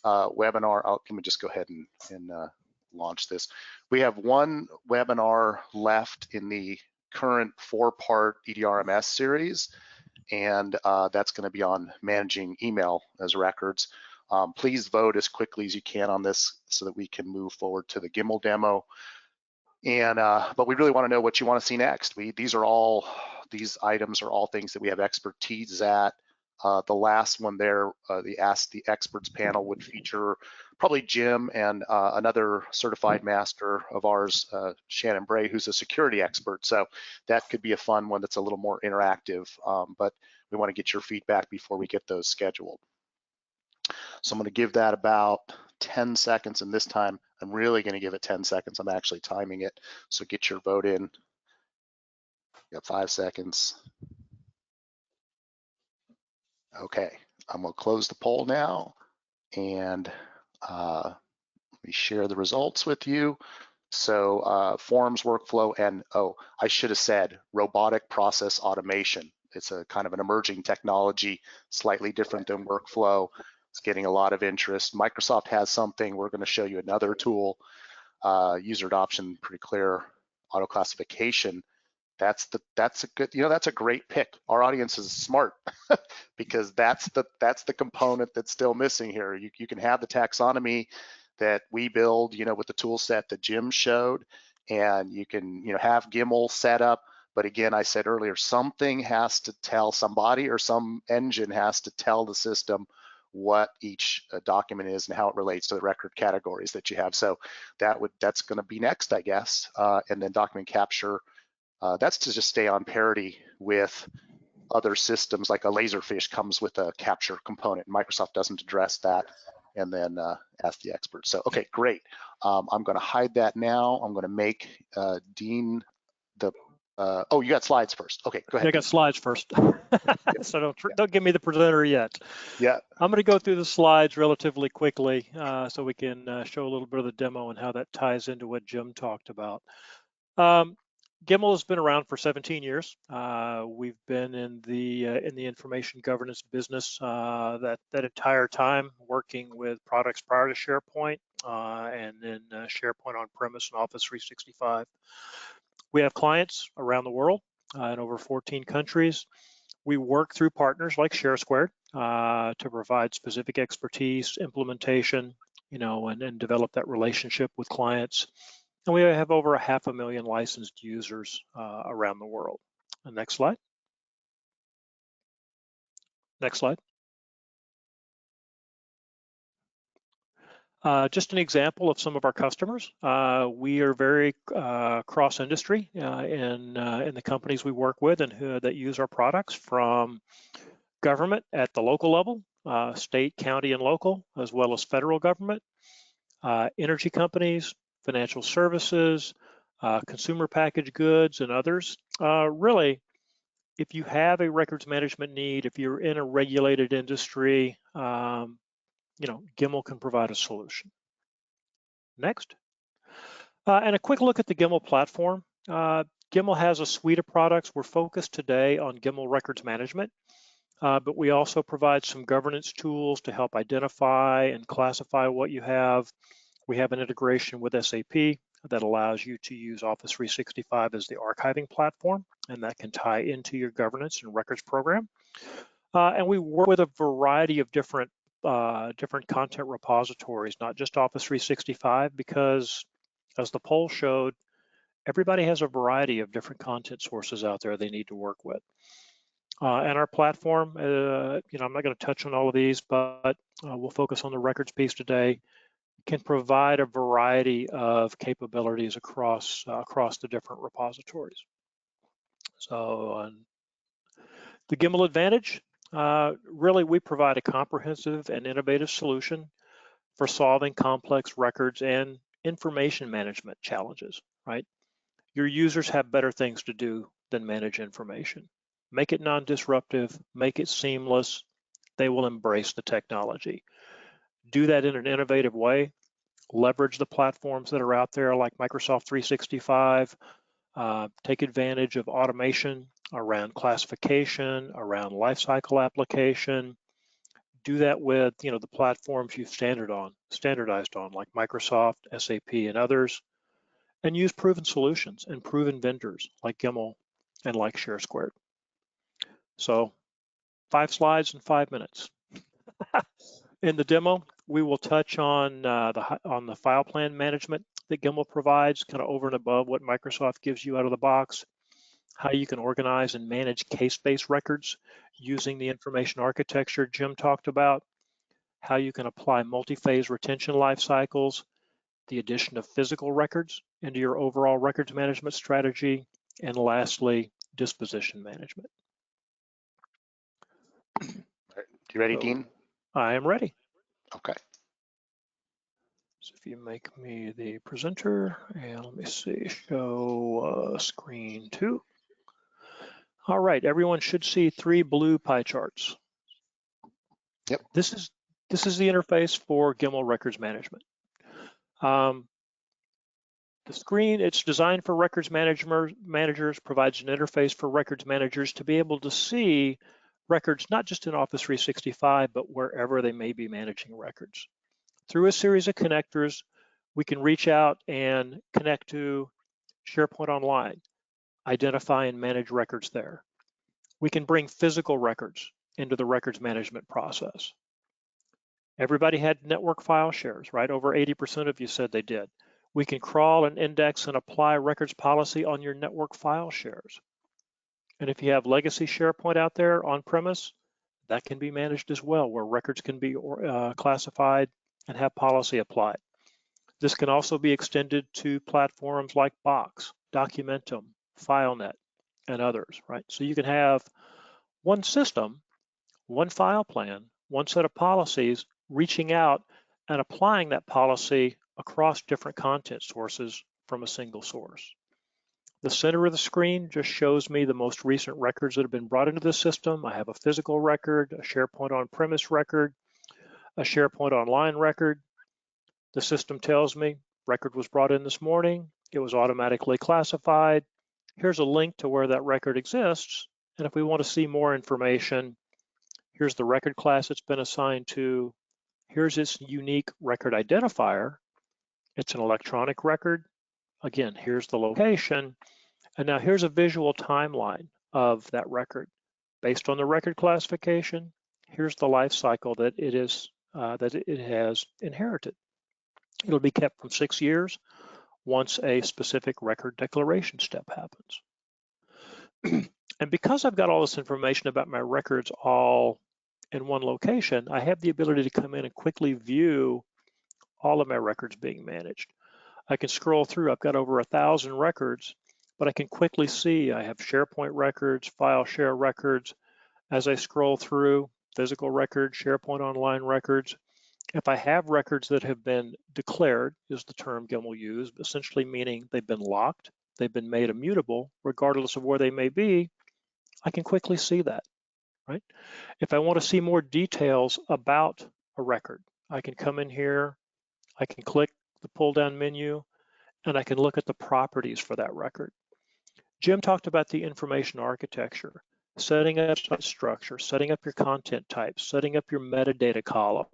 webinar. Let me just go ahead and launch this. We have one webinar left in the current 4-part EDRMS series, and that's going to be on managing email as records. Please vote as quickly as you can on this so that we can move forward to the Gimmel demo. And but we really want to know what you want to see next. These items are all things that we have expertise at. The last one there, the Ask the Experts panel, would feature probably Jim and another certified master of ours, Shannon Bray, who's a security expert. So that could be a fun one that's a little more interactive, but we want to get your feedback before we get those scheduled. So I'm going to give that about 10 seconds, and this time I'm really going to give it 10 seconds. I'm actually timing it, so get your vote in. You got 5 seconds. Okay, I'm going to close the poll now, and let me share the results with you. So forms workflow, and I should have said robotic process automation. It's a kind of an emerging technology, slightly different than workflow. It's getting a lot of interest. Microsoft has something. We're going to show you another tool. User adoption, pretty clear. Auto classification. That's a good, that's a great pick. Our audience is smart because that's the component that's still missing here. You can have the taxonomy that we build, with the tool set that Jim showed, and you can, have Gimmel set up, But again, I said earlier, something has to tell somebody, or some engine has to tell the system what each document is and how it relates to the record categories that you have. So that's going to be next, I guess. And then document capture, that's to just stay on parity with other systems, like a Laserfish comes with a capture component. Microsoft doesn't address that. And then ask the expert. So, okay, great. I'm going to hide that now. I'm going to make Dean the, oh, you got slides first. Okay, go ahead. Yeah, I got slides first. So don't give me the presenter yet. Yeah. I'm going to go through the slides relatively quickly so we can show a little bit of the demo and how that ties into what Jim talked about. Gimmel has been around for 17 years. We've been in the information governance business that entire time, working with products prior to SharePoint and then SharePoint on-premise and Office 365. We have clients around the world in over 14 countries. We work through partners like ShareSquared to provide specific expertise, implementation, and develop that relationship with clients. And we have over 500,000 licensed users around the world. And next slide. Next slide. Just an example of some of our customers. We are very cross-industry in the companies we work with and that use our products, from government at the local level, state, county, and local, as well as federal government, energy companies, financial services, consumer packaged goods, and others. Really, if you have a records management need, if you're in a regulated industry, Gimmel can provide a solution. Next. And a quick look at the Gimmel platform. Gimmel has a suite of products. We're focused today on Gimmel Records Management, but we also provide some governance tools to help identify and classify what you have. We have an integration with SAP that allows you to use Office 365 as the archiving platform, and that can tie into your governance and records program. And we work with a variety of different content repositories, not just Office 365, because as the poll showed, everybody has a variety of different content sources out there they need to work with. And our platform, I'm not going to touch on all of these, but we'll focus on the records piece today, can provide a variety of capabilities across the different repositories. So the Gimmel advantage, really we provide a comprehensive and innovative solution for solving complex records and information management challenges, right? Your users have better things to do than manage information. Make it non-disruptive, make it seamless. They will embrace the technology. Do that in an innovative way. Leverage the platforms that are out there like Microsoft 365. Take advantage of automation around classification, around lifecycle application. Do that with the platforms you've standardized on, like Microsoft, SAP, and others, and use proven solutions and proven vendors like Gimmel and like ShareSquared. So 5 slides in 5 minutes. In the demo, we will touch on the file plan management that Gimmel provides, kind of over and above what Microsoft gives you out of the box, how you can organize and manage case-based records using the information architecture Jim talked about, how you can apply multi-phase retention life cycles, the addition of physical records into your overall records management strategy, and lastly, disposition management. You ready, Dean? I am ready. Okay. So if you make me the presenter, and let me see, show screen 2. All right, everyone should see 3 blue pie charts. Yep. This is the interface for Gimmel Records Management. The screen, it's designed for records managers, provides an interface for records managers to be able to see records, not just in Office 365, but wherever they may be managing records. Through a series of connectors, we can reach out and connect to SharePoint Online, identify and manage records there. We can bring physical records into the records management process. Everybody had network file shares, right? Over 80% of you said they did. We can crawl and index and apply records policy on your network file shares. And if you have legacy SharePoint out there on premise, that can be managed as well, where records can be classified and have policy applied. This can also be extended to platforms like Box, Documentum, FileNet, and others, right? So you can have one system, one file plan, one set of policies, reaching out and applying that policy across different content sources from a single source. The center of the screen just shows me the most recent records that have been brought into the system. I have a physical record, a SharePoint on-premise record, a SharePoint online record. The system tells me record was brought in this morning. It was automatically classified. Here's a link to where that record exists. And if we want to see more information, here's the record class it's been assigned to. Here's its unique record identifier. It's an electronic record. Again, here's the location. And now here's a visual timeline of that record. Based on the record classification, here's the life cycle that it has inherited. It'll be kept from 6 years once a specific record declaration step happens. And because I've got all this information about my records all in one location, I have the ability to come in and quickly view all of my records being managed. I can scroll through, I've got over 1,000 records, but I can quickly see I have SharePoint records, file share records. As I scroll through, physical records, SharePoint online records. If I have records that have been declared, is the term Gimmel used, essentially meaning they've been locked, they've been made immutable, regardless of where they may be, I can quickly see that, right? If I want to see more details about a record, I can come in here, I can click the pull-down menu, and I can look at the properties for that record. Jim talked about the information architecture, setting up structure, setting up your content types, setting up your metadata column.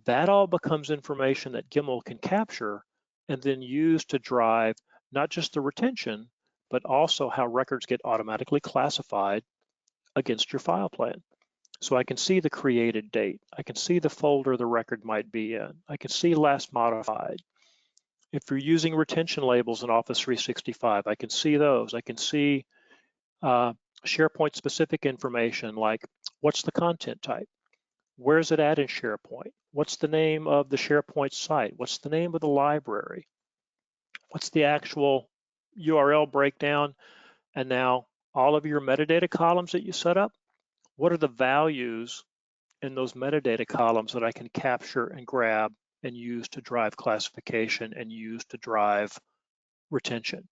That all becomes information that Gimmel can capture and then use to drive not just the retention, but also how records get automatically classified against your file plan. So I can see the created date. I can see the folder the record might be in. I can see last modified. If you're using retention labels in Office 365, I can see those. I can see SharePoint specific information like what's the content type? Where is it at in SharePoint? What's the name of the SharePoint site? What's the name of the library? What's the actual URL breakdown? And now all of your metadata columns that you set up, what are the values in those metadata columns that I can capture and grab and use to drive classification and use to drive retention,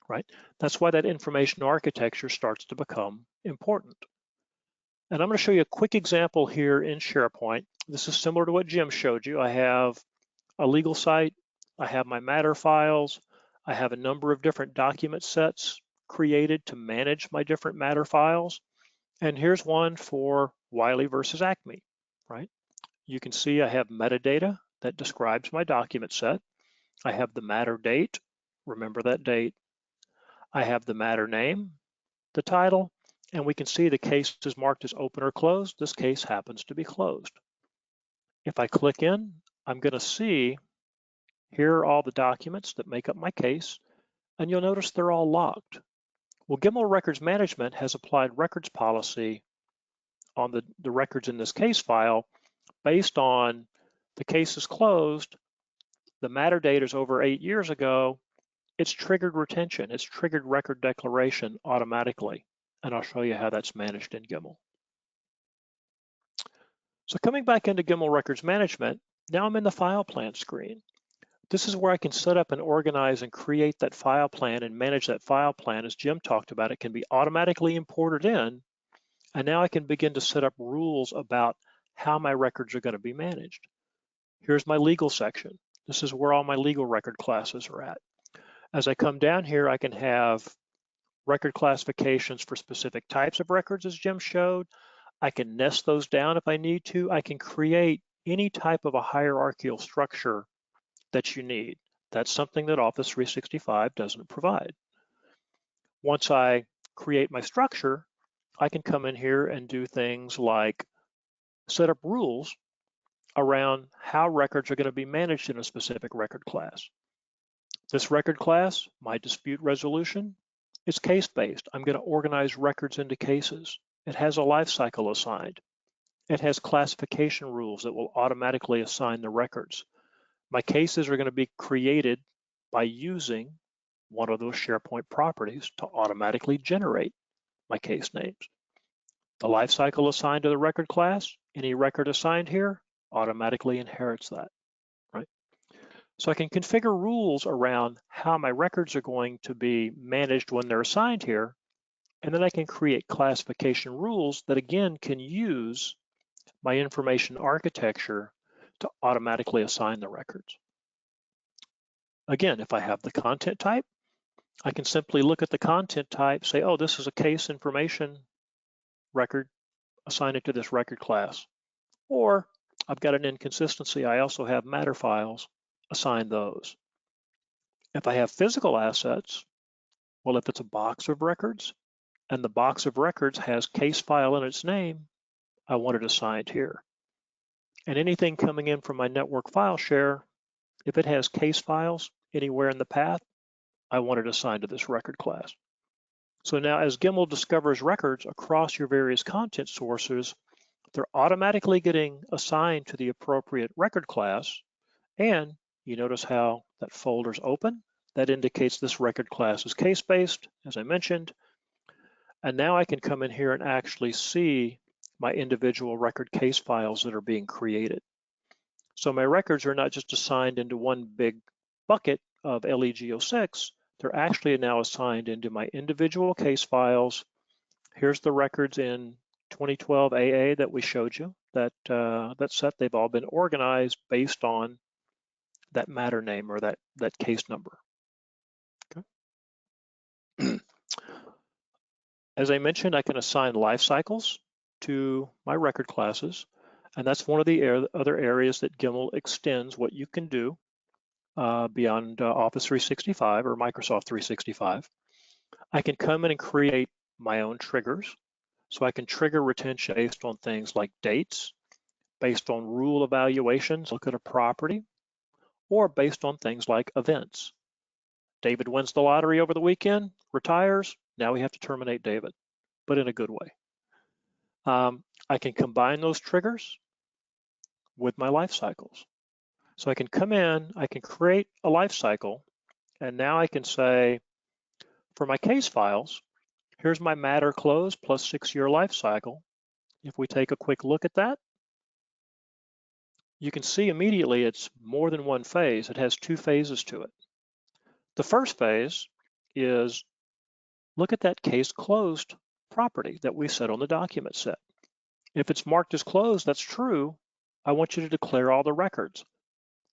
right? That's why that information architecture starts to become important. And I'm going to show you a quick example here in SharePoint. This is similar to what Jim showed you. I have a legal site, I have my matter files, I have a number of different document sets created to manage my different matter files. And here's one for Wiley versus Acme, right? You can see I have metadata that describes my document set. I have the matter date, remember that date. I have the matter name, the title, and we can see the case is marked as open or closed. This case happens to be closed. If I click in, I'm going to see here are all the documents that make up my case, and you'll notice they're all locked. Well, Gimmel Records Management has applied records policy on the records in this case file based on the case is closed, the matter date is over 8 years ago, it's triggered retention, it's triggered record declaration automatically. And I'll show you how that's managed in Gimmel. So coming back into Gimmel Records Management, now I'm in the file plan screen. This is where I can set up and organize and create that file plan and manage that file plan. As Jim talked about, it can be automatically imported in, and now I can begin to set up rules about how my records are going to be managed. Here's my legal section. This is where all my legal record classes are at. As I come down here, I can have record classifications for specific types of records, as Jim showed. I can nest those down if I need to. I can create any type of a hierarchical structure that you need. That's something that Office 365 doesn't provide. Once I create my structure, I can come in here and do things like set up rules around how records are going to be managed in a specific record class. This record class, my dispute resolution, It's case-based. I'm going to organize records into cases. It has a life cycle assigned. It has classification rules that will automatically assign the records. My cases are going to be created by using one of those SharePoint properties to automatically generate my case names. The life cycle assigned to the record class, any record assigned here automatically inherits that, right? So I can configure rules around how my records are going to be managed when they're assigned here, and then I can create classification rules that again can use my information architecture to automatically assign the records. Again, if I have the content type, I can simply look at the content type, say, oh, this is a case information record, assign it to this record class. Or I've got an inconsistency, I also have matter files, assign those. If I have physical assets, well, if it's a box of records and the box of records has case file in its name, I want it assigned here. And anything coming in from my network file share, if it has case files anywhere in the path, I want it assigned to this record class. So now as Gimmel discovers records across your various content sources, they're automatically getting assigned to the appropriate record class. And you notice how that folder's open. That indicates this record class is case-based, as I mentioned. And now I can come in here and actually see my individual record case files that are being created. So my records are not just assigned into one big bucket of LEG06, they're actually now assigned into my individual case files. Here's the records in 2012 AA that we showed you, that set. They've all been organized based on that matter name or that case number. Okay. As I mentioned, I can assign life cycles to my record classes, and that's one of the other areas that Gimmel extends what you can do beyond Office 365 or Microsoft 365. I can come in and create my own triggers. So I can trigger retention based on things like dates, based on rule evaluations, look at a property, or based on things like events. David wins the lottery over the weekend, retires, now we have to terminate David, but in a good way. I can combine those triggers with my life cycles. So I can come in, I can create a life cycle, and now I can say, for my case files, here's my matter close plus 6-year life cycle. If we take a quick look at that, you can see immediately it's more than one phase. It has 2 phases to it. The first phase is look at that case closed property that we set on the document set. If it's marked as closed, that's true. I want you to declare all the records.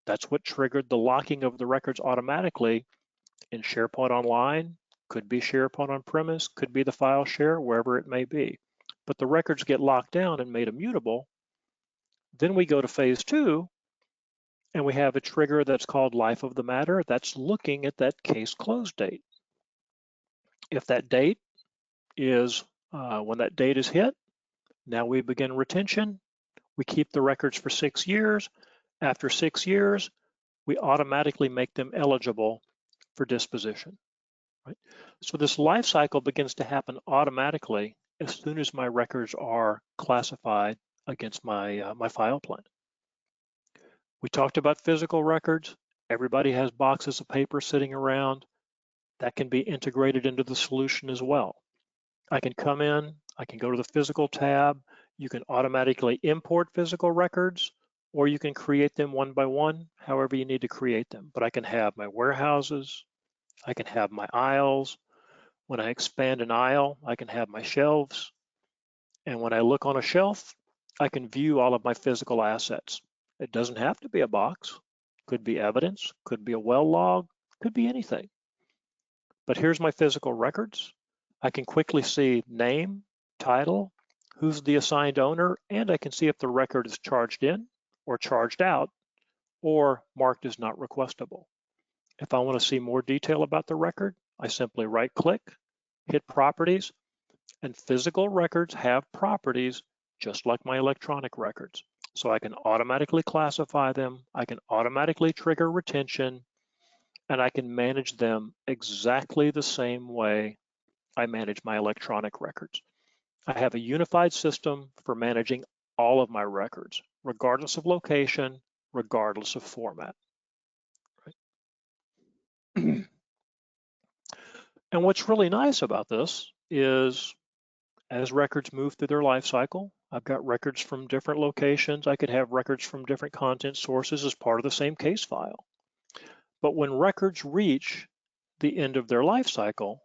That's what triggered the locking of the records automatically in SharePoint Online, could be SharePoint on-premise, could be the file share, wherever it may be. But the records get locked down and made immutable. Then we go to phase 2, and we have a trigger that's called life of the matter. That's looking at that case close date. If that date is, when that date is hit, now we begin retention. We keep the records for 6 years. After 6 years, we automatically make them eligible for disposition. Right? So this life cycle begins to happen automatically as soon as my records are classified against my, my file plan. We talked about physical records. Everybody has boxes of paper sitting around. That can be integrated into the solution as well. I can come in, I can go to the physical tab. You can automatically import physical records, or you can create them one by one, however you need to create them. But I can have my warehouses, I can have my aisles. When I expand an aisle, I can have my shelves. And when I look on a shelf, I can view all of my physical assets. It doesn't have to be a box. Could be evidence, could be a well log, could be anything. But here's my physical records. I can quickly see name, title, who's the assigned owner, and I can see if the record is charged in or charged out or marked as not requestable. If I want to see more detail about the record, I simply right-click, hit properties, and physical records have properties just like my electronic records. So I can automatically classify them, I can automatically trigger retention, and I can manage them exactly the same way I manage my electronic records. I have a unified system for managing all of my records, regardless of location, regardless of format. Right? And what's really nice about this is as records move through their life cycle, I've got records from different locations. I could have records from different content sources as part of the same case file. But when records reach the end of their life cycle,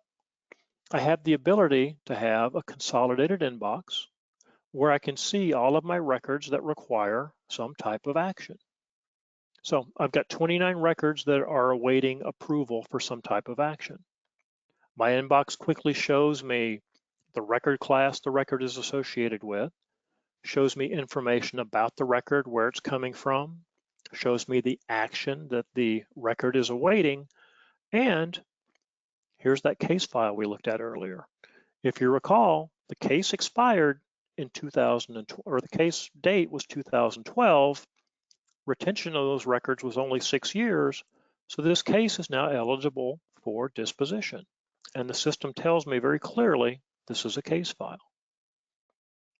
I have the ability to have a consolidated inbox where I can see all of my records that require some type of action. So I've got 29 records that are awaiting approval for some type of action. My inbox quickly shows me the record class the record is associated with, shows me information about the record, where it's coming from, shows me the action that the record is awaiting, and here's that case file we looked at earlier. If you recall, the case expired in 2012, or the case date was 2012. Retention of those records was only 6 years, so this case is now eligible for disposition. And the system tells me very clearly this is a case file.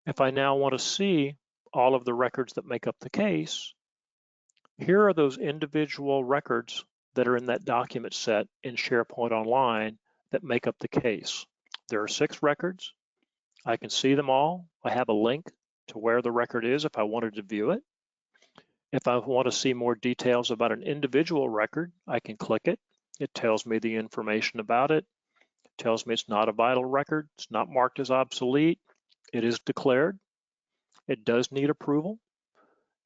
If I now want to see all of the records that make up the case, here are those individual records that are in that document set in SharePoint Online that make up the case. There are 6 records. I can see them all. I have a link to where the record is if I wanted to view it. If I want to see more details about an individual record, I can click it. It tells me the information about it. It tells me it's not a vital record. It's not marked as obsolete. It is declared. It does need approval.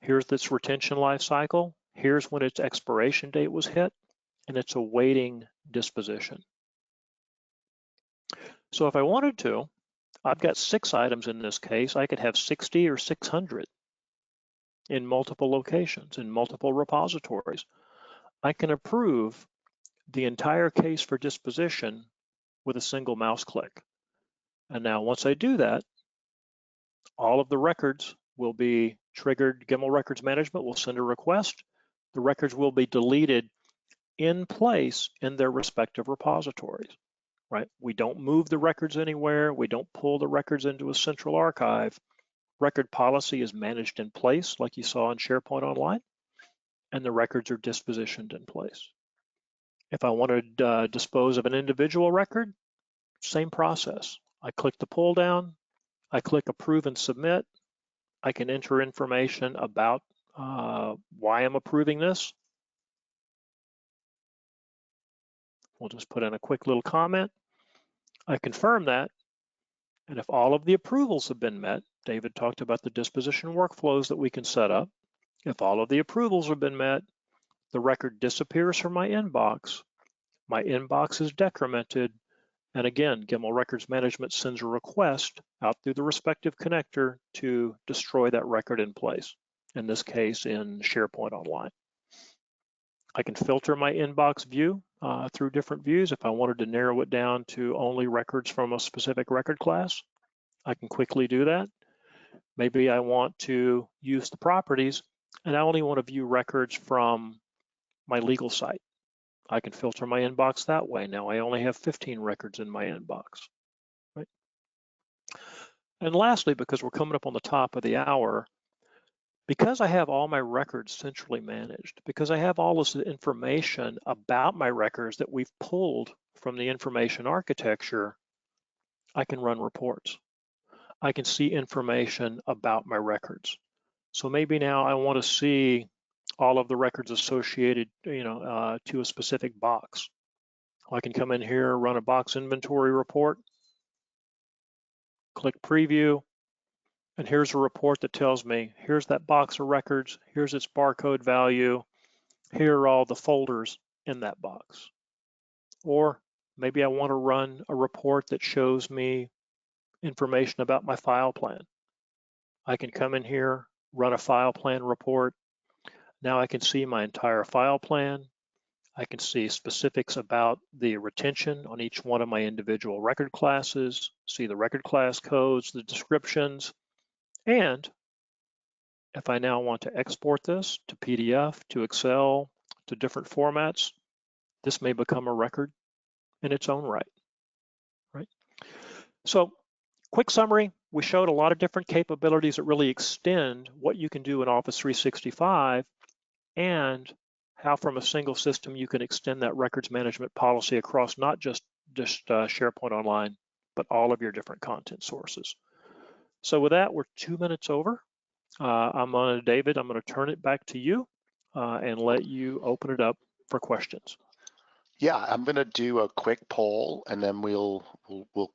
Here's its retention life cycle. Here's when its expiration date was hit, and it's awaiting disposition. So if I wanted to, I've got 6 items in this case. I could have 60 or 600 in multiple locations, in multiple repositories. I can approve the entire case for disposition with a single mouse click. And now once I do that, all of the records will be triggered. Gimmel Records Management will send a request. The records will be deleted in place in their respective repositories, right? We don't move the records anywhere. We don't pull the records into a central archive. Record policy is managed in place, like you saw in SharePoint Online, and the records are dispositioned in place. If I want to dispose of an individual record, same process. I click the pull down, I click approve and submit. I can enter information about why I'm approving this. We'll just put in a quick little comment. I confirm that, and if all of the approvals have been met, David talked about the disposition workflows that we can set up. If all of the approvals have been met, the record disappears from my inbox is decremented, and again, Gimmel Records Management sends a request out through the respective connector to destroy that record in place, in this case in SharePoint Online. I can filter my inbox view through different views. If I wanted to narrow it down to only records from a specific record class, I can quickly do that. Maybe I want to use the properties and I only want to view records from my legal site. I can filter my inbox that way. Now I only have 15 records in my inbox, right? And lastly, because we're coming up on the top of the hour, because I have all my records centrally managed, because I have all this information about my records that we've pulled from the information architecture, I can run reports. I can see information about my records. So maybe now I want to see all of the records associated, to a specific box. I can come in here, run a box inventory report, click preview, and here's a report that tells me, here's that box of records, here's its barcode value, here are all the folders in that box. Or maybe I want to run a report that shows me information about my file plan. I can come in here, run a file plan report. Now I can see my entire file plan. I can see specifics about the retention on each one of my individual record classes, see the record class codes, the descriptions, and if I now want to export this to PDF, to Excel, to different formats, this may become a record in its own right, right? So quick summary, we showed a lot of different capabilities that really extend what you can do in Office 365 and how from a single system you can extend that records management policy across not just SharePoint Online, but all of your different content sources. So with that, we're 2 minutes over. David, I'm going to turn it back to you and let you open it up for questions. Yeah, I'm going to do a quick poll, and then we'll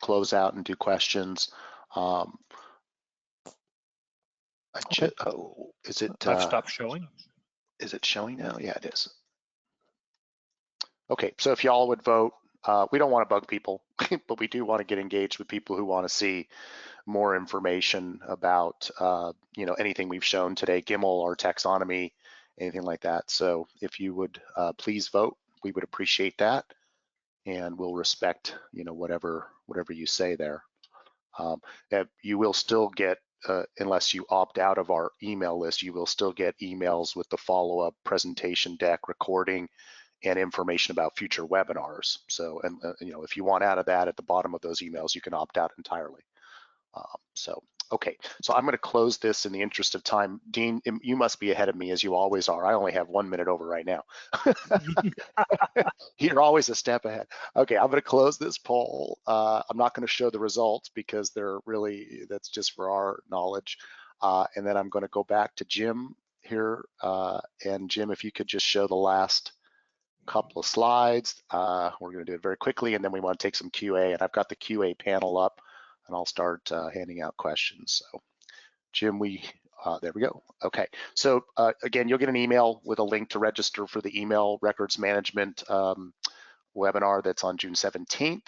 close out and do questions. Okay. Oh, is it? I've stopped showing. Is it showing now? Yeah, it is. Okay, so if y'all would vote, we don't want to bug people, but we do want to get engaged with people who want to see more information about, anything we've shown today, Gimmel or taxonomy, anything like that. So if you would please vote, we would appreciate that, and we'll respect, whatever you say there. You will still get, unless you opt out of our email list, you will still get emails with the follow-up presentation deck recording and information about future webinars. So, and if you want out of that, at the bottom of those emails, you can opt out entirely. Okay, so I'm going to close this in the interest of time. Dean, you must be ahead of me, as you always are. I only have 1 minute over right now. You're always a step ahead. Okay, I'm going to close this poll. I'm not going to show the results because that's just for our knowledge. And then I'm going to go back to Jim here. And Jim, if you could just show the last couple of slides. We're going to do it very quickly, and then we want to take some QA. And I've got the QA panel up, and I'll start handing out questions. So Jim, there we go. Okay, so again, you'll get an email with a link to register for the email records management webinar that's on June 17th.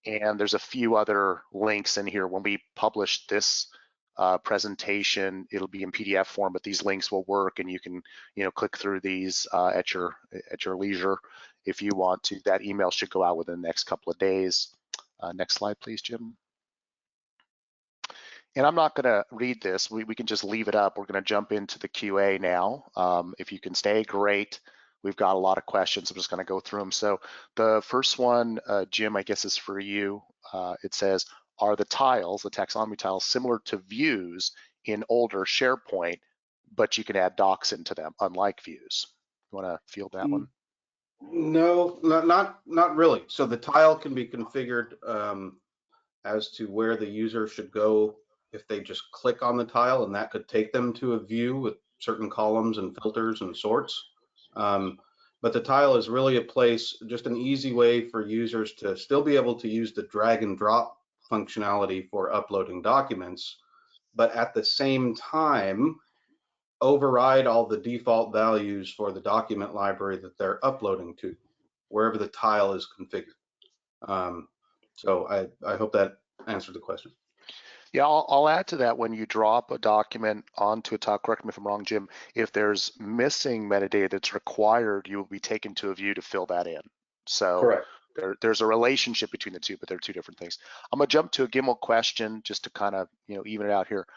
And there's a few other links in here. When we publish this presentation, it'll be in PDF form, but these links will work, and you can click through these at your leisure if you want to. That email should go out within the next couple of days. Next slide, please, Jim. And I'm not going to read this. We can just leave it up. We're going to jump into the QA now. If you can stay, great. We've got a lot of questions. I'm just going to go through them. So the first one, Jim, I guess is for you. It says, are the tiles, the taxonomy tiles, similar to views in older SharePoint, but you can add docs into them, unlike views? You want to field that one? No, not really. So the tile can be configured as to where the user should go if they just click on the tile, and that could take them to a view with certain columns and filters and sorts. But the tile is really a place, just an easy way for users to still be able to use the drag and drop functionality for uploading documents, but at the same time, override all the default values for the document library that they're uploading to, wherever the tile is configured. So I hope that answered the question. Yeah, I'll add to that. When you drop a document onto a tile, correct me if I'm wrong, Jim, if there's missing metadata that's required, you will be taken to a view to fill that in. So correct. There's a relationship between the two, but they're two different things. I'm gonna jump to a Gimmel question just to kind of even it out here.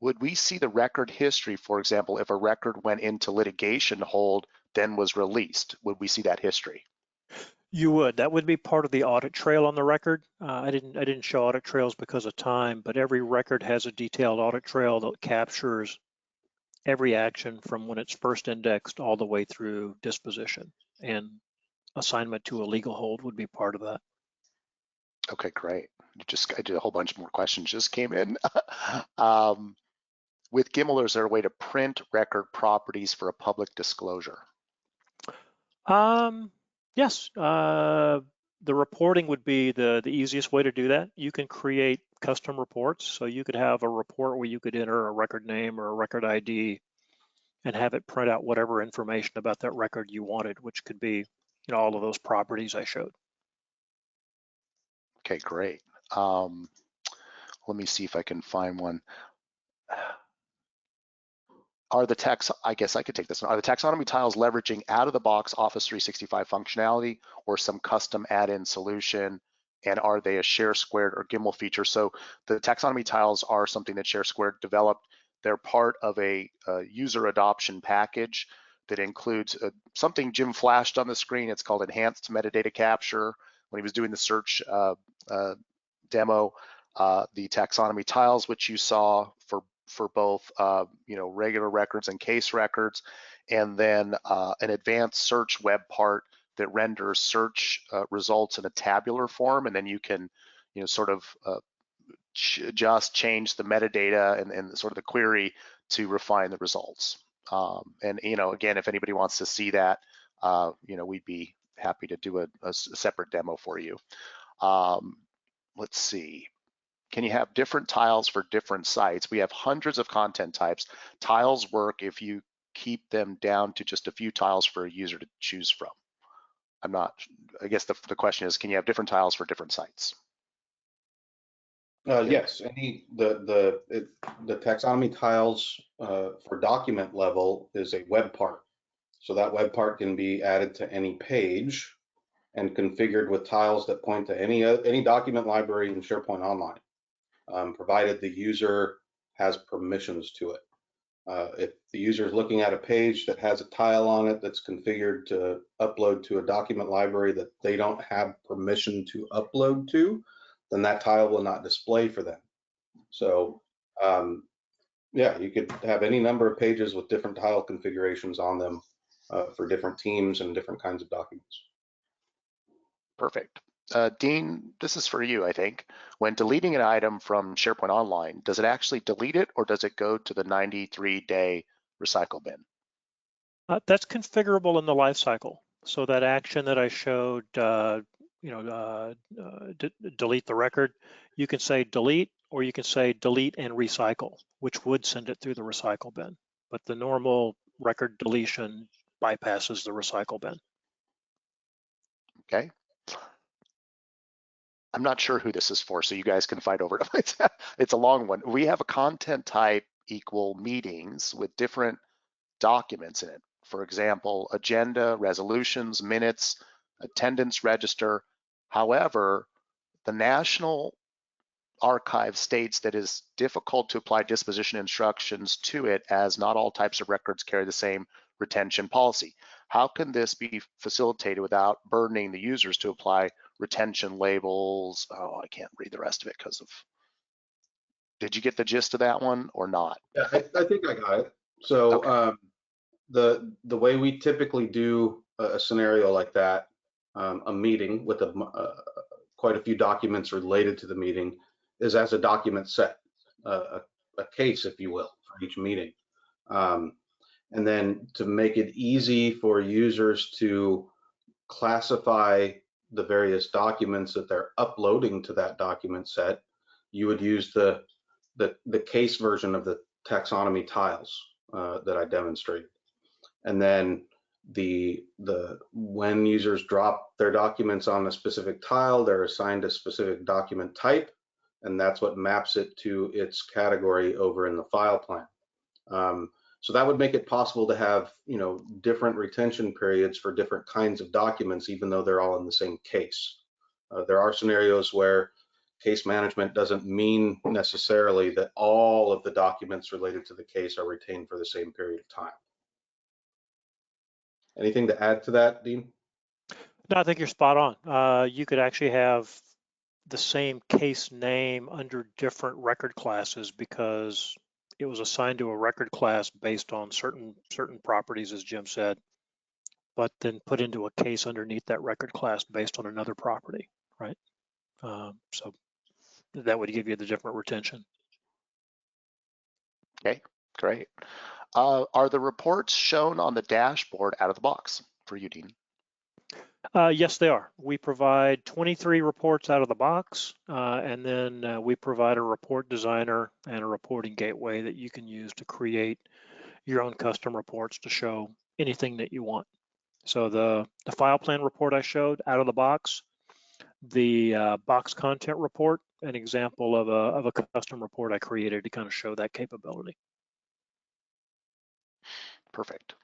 Would we see the record history, for example, if a record went into litigation hold, then was released? Would we see that history? You would. That would be part of the audit trail on the record. I didn't show audit trails because of time, but every record has a detailed audit trail that captures every action from when it's first indexed all the way through disposition, and assignment to a legal hold would be part of that. Okay, great. I did a whole bunch more questions just came in. With Gimmel, is there a way to print record properties for a public disclosure? Yes, the reporting would be the easiest way to do that. You can create custom reports. So you could have a report where you could enter a record name or a record ID and have it print out whatever information about that record you wanted, which could be all of those properties I showed. Okay, great. Let me see if I can find one. I guess I could take this one. Are the taxonomy tiles leveraging out of the box Office 365 functionality or some custom add-in solution? And are they a ShareSquared or Gimmel feature? So the taxonomy tiles are something that ShareSquared developed. They're part of a user adoption package that includes something Jim flashed on the screen. It's called enhanced metadata capture. when he was doing the search demo, the taxonomy tiles, which you saw for both regular records and case records, and then an advanced search web part that renders search results in a tabular form, and then you can sort of just change the metadata and sort of the query to refine the results. And again, if anybody wants to see that, we'd be happy to do a separate demo for you. Let's see. Can you have different tiles for different sites? We have hundreds of content types. Tiles work if you keep them down to just a few tiles for a user to choose from. I guess the question is, can you have different tiles for different sites? Yes, the taxonomy tiles for document level is a web part. So that web part can be added to any page and configured with tiles that point to any document library in SharePoint Online, provided the user has permissions to it. If the user is looking at a page that has a tile on it that's configured to upload to a document library that they don't have permission to upload to, then that tile will not display for them. So yeah, you could have any number of pages with different tile configurations on them for different teams and different kinds of documents. Perfect. Dean, this is for you, I think. When deleting an item from SharePoint Online, does it actually delete it, or does it go to the 93-day recycle bin? That's configurable in the lifecycle. So that action that I showed, delete the record, you can say delete, or you can say delete and recycle, which would send it through the recycle bin. But the normal record deletion bypasses the recycle bin. Okay. I'm not sure who this is for, so you guys can fight over it. It's a long one. We have a content type equal meetings with different documents in it. For example, agenda, resolutions, minutes, attendance register. However, the National Archive states that it's difficult to apply disposition instructions to it, as not all types of records carry the same retention policy. How can this be facilitated without burdening the users to apply retention labels? Oh, I can't read the rest of it because of. Did you get the gist of that one or not? Yeah, I think I got it. So okay. The way we typically do a scenario like that, a meeting with quite a few documents related to the meeting, is as a document set, a case, if you will, for each meeting. And then to make it easy for users to classify the various documents that they're uploading to that document set, you would use the case version of the taxonomy tiles that I demonstrated. And then when users drop their documents on a specific tile, they're assigned a specific document type, and that's what maps it to its category over in the file plan. So that would make it possible to have, different retention periods for different kinds of documents, even though they're all in the same case. There are scenarios where case management doesn't mean necessarily that all of the documents related to the case are retained for the same period of time. Anything to add to that, Dean? No, I think you're spot on. You could actually have the same case name under different record classes because it was assigned to a record class based on certain properties, as Jim said, but then put into a case underneath that record class based on another property, right? So that would give you the different retention. Okay, great. Are the reports shown on the dashboard out of the box for you, Dean? Yes, they are. We provide 23 reports out of the box, and then we provide a report designer and a reporting gateway that you can use to create your own custom reports to show anything that you want. So the file plan report I showed out of the box, the box content report, an example of a custom report I created to kind of show that capability. Perfect.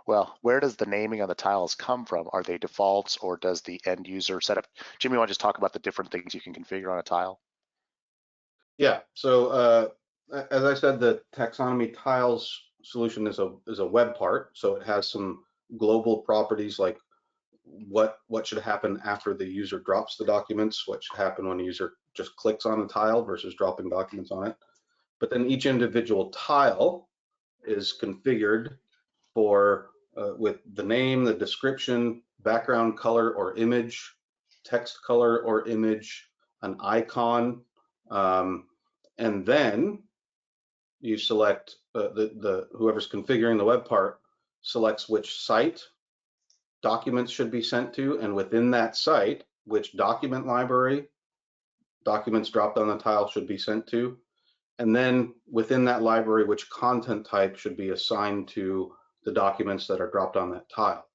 Well, where does the naming of the tiles come from? Are they defaults, or does the end user set up? Jimmy, you want to just talk about the different things you can configure on a tile? Yeah, so as I said, the taxonomy tiles solution is a web part, so it has some global properties like what should happen after the user drops the documents, what should happen when a user just clicks on a tile versus dropping documents on it. But then each individual tile is configured for with the name, the description, background color or image, text color or image, an icon, and then you select whoever's configuring the web part selects which site documents should be sent to, and within that site, which document library documents dropped on the tile should be sent to, and then within that library, which content type should be assigned to the documents that are dropped on that tile.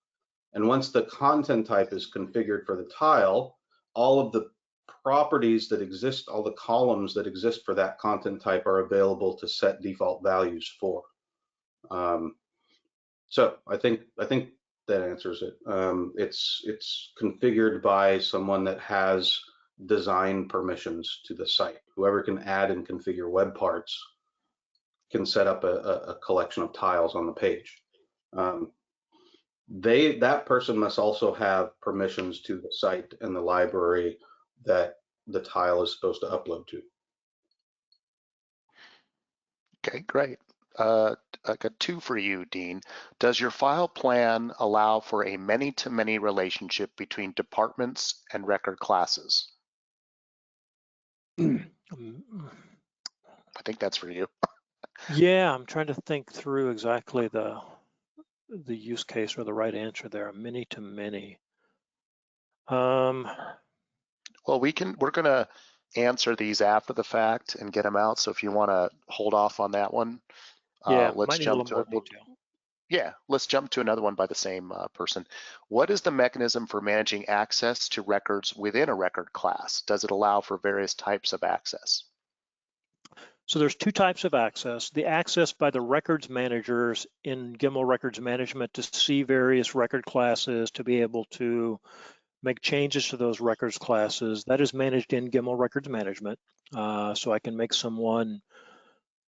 And once the content type is configured for the tile, all of the properties that exist, all the columns that exist for that content type are available to set default values for. So I think that answers it. It's configured by someone that has design permissions to the site. Whoever can add and configure web parts can set up a collection of tiles on the page. That person must also have permissions to the site and the library that the tile is supposed to upload to. Okay, great. I got two for you, Dean. Does your file plan allow for a many-to-many relationship between departments and record classes? I think that's for you. Yeah, I'm trying to think through exactly the use case or the right answer there. Many to many. Well, we're gonna answer these after the fact and get them out. So if you want to hold off on that one, yeah, let's might need a jump little to more it. detail. Yeah, let's jump to another one by the same person. What is the mechanism for managing access to records within a record class? Does it allow for various types of access? So there's two types of access. The access by the records managers in Gimmel Records Management to see various record classes, to be able to make changes to those records classes. That is managed in Gimmel Records Management. So I can make someone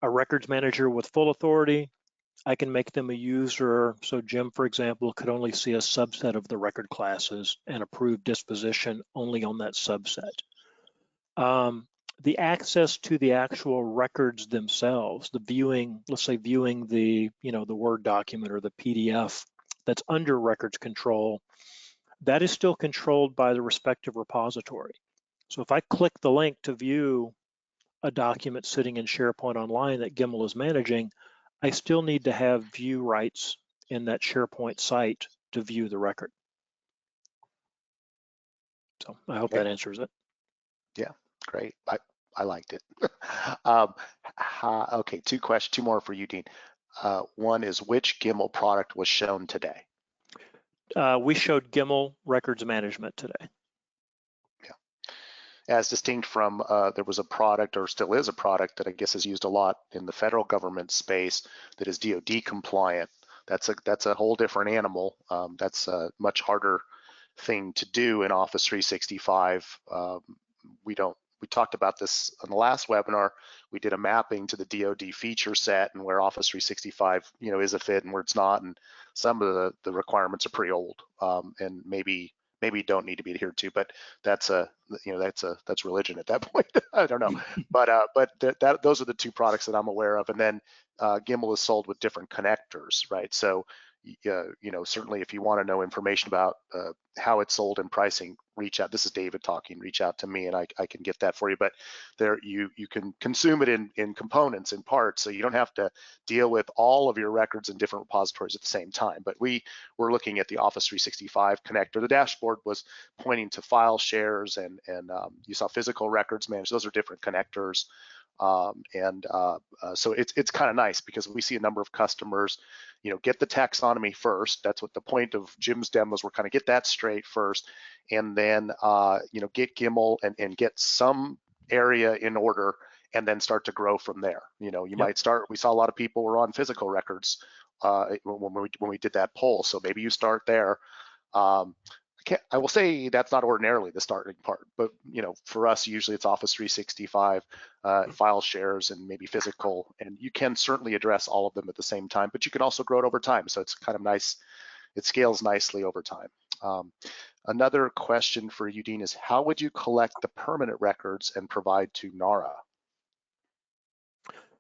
a records manager with full authority. I can make them a user. So Jim, for example, could only see a subset of the record classes and approve disposition only on that subset. The access to the actual records themselves, the viewing, let's say viewing the, the Word document or the PDF that's under records control, that is still controlled by the respective repository. So if I click the link to view a document sitting in SharePoint Online that Gimmel is managing, I still need to have view rights in that SharePoint site to view the record. So I hope that answers it. Yeah, great. I liked it. Okay, two more for you, Dean. One is, which Gimmel product was shown today? We showed Gimmel Records Management today. Yeah. As distinct from, there was a product, or still is a product, that I guess is used a lot in the federal government space that is DoD compliant. That's a whole different animal. That's a much harder thing to do in Office 365. We talked about this on the last webinar. We did a mapping to the DoD feature set and where Office 365, is a fit and where it's not. And some of the requirements are pretty old, and maybe don't need to be adhered to. But that's religion at that point. I don't know. But those are the two products that I'm aware of. And then Gimmel is sold with different connectors, right? So certainly if you want to know information about how it's sold and pricing, reach out. This is David talking. Reach out to me and I can get that for you. But there you can consume it in components, in parts, so you don't have to deal with all of your records in different repositories at the same time. But we were looking at the Office 365 connector. The dashboard was pointing to file shares and you saw physical records managed. Those are different connectors. So it's kind of nice because we see a number of customers, get the taxonomy first. That's what the point of Jim's demos were, kind of get that straight first, and then get Gimmel and get some area in order, and then start to grow from there. You might start. We saw a lot of people were on physical records when we did that poll. So maybe you start there. I will say that's not ordinarily the starting part, but for us, usually it's Office 365, file shares, and maybe physical, and you can certainly address all of them at the same time, but you can also grow it over time. So it's kind of nice. it scales nicely over time. Another question for you, Dean, is how would you collect the permanent records and provide to NARA?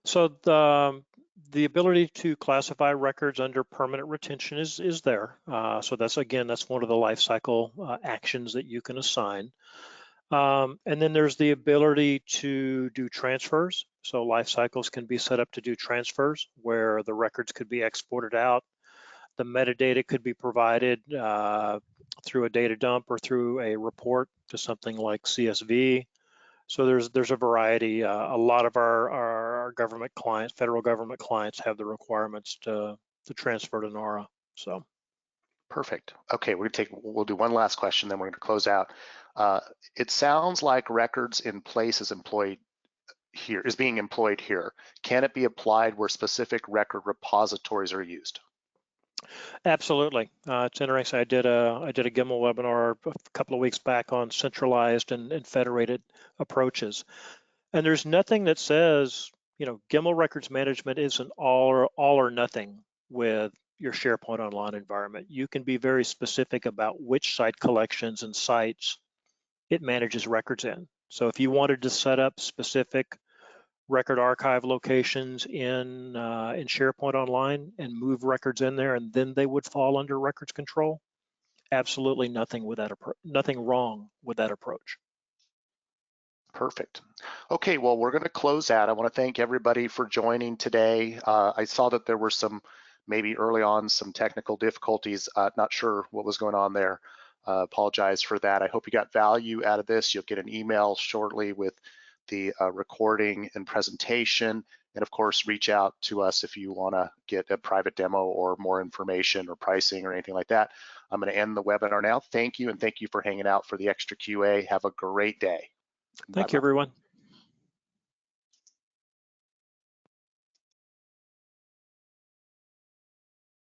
So the ability to classify records under permanent retention is there. So that's one of the lifecycle actions that you can assign. And then there's the ability to do transfers. So life cycles can be set up to do transfers where the records could be exported out. The metadata could be provided through a data dump or through a report to something like CSV. So there's a variety. A lot of our government clients, federal government clients, have the requirements to transfer to NARA. So. Perfect. Okay, we'll do one last question, then we're going to close out. It sounds like records in place is being employed here. Can it be applied where specific record repositories are used? Absolutely. It's interesting. I did a Gimmel webinar a couple of weeks back on centralized and federated approaches. And there's nothing that says, Gimmel records management isn't all or nothing with your SharePoint Online environment. You can be very specific about which site collections and sites it manages records in. So if you wanted to set up specific record archive locations in SharePoint Online and move records in there, and then they would fall under records control, absolutely nothing wrong with that approach. Perfect. Okay, well, we're going to close out. I want to thank everybody for joining today. I saw that there were maybe early on some technical difficulties. Not sure what was going on there. Apologize for that. I hope you got value out of this. You'll get an email shortly with the recording and presentation. And of course, reach out to us if you want to get a private demo or more information or pricing or anything like that. I'm going to end the webinar now. Thank you, and thank you for hanging out for the extra QA. Have a great day. Thank you, everyone.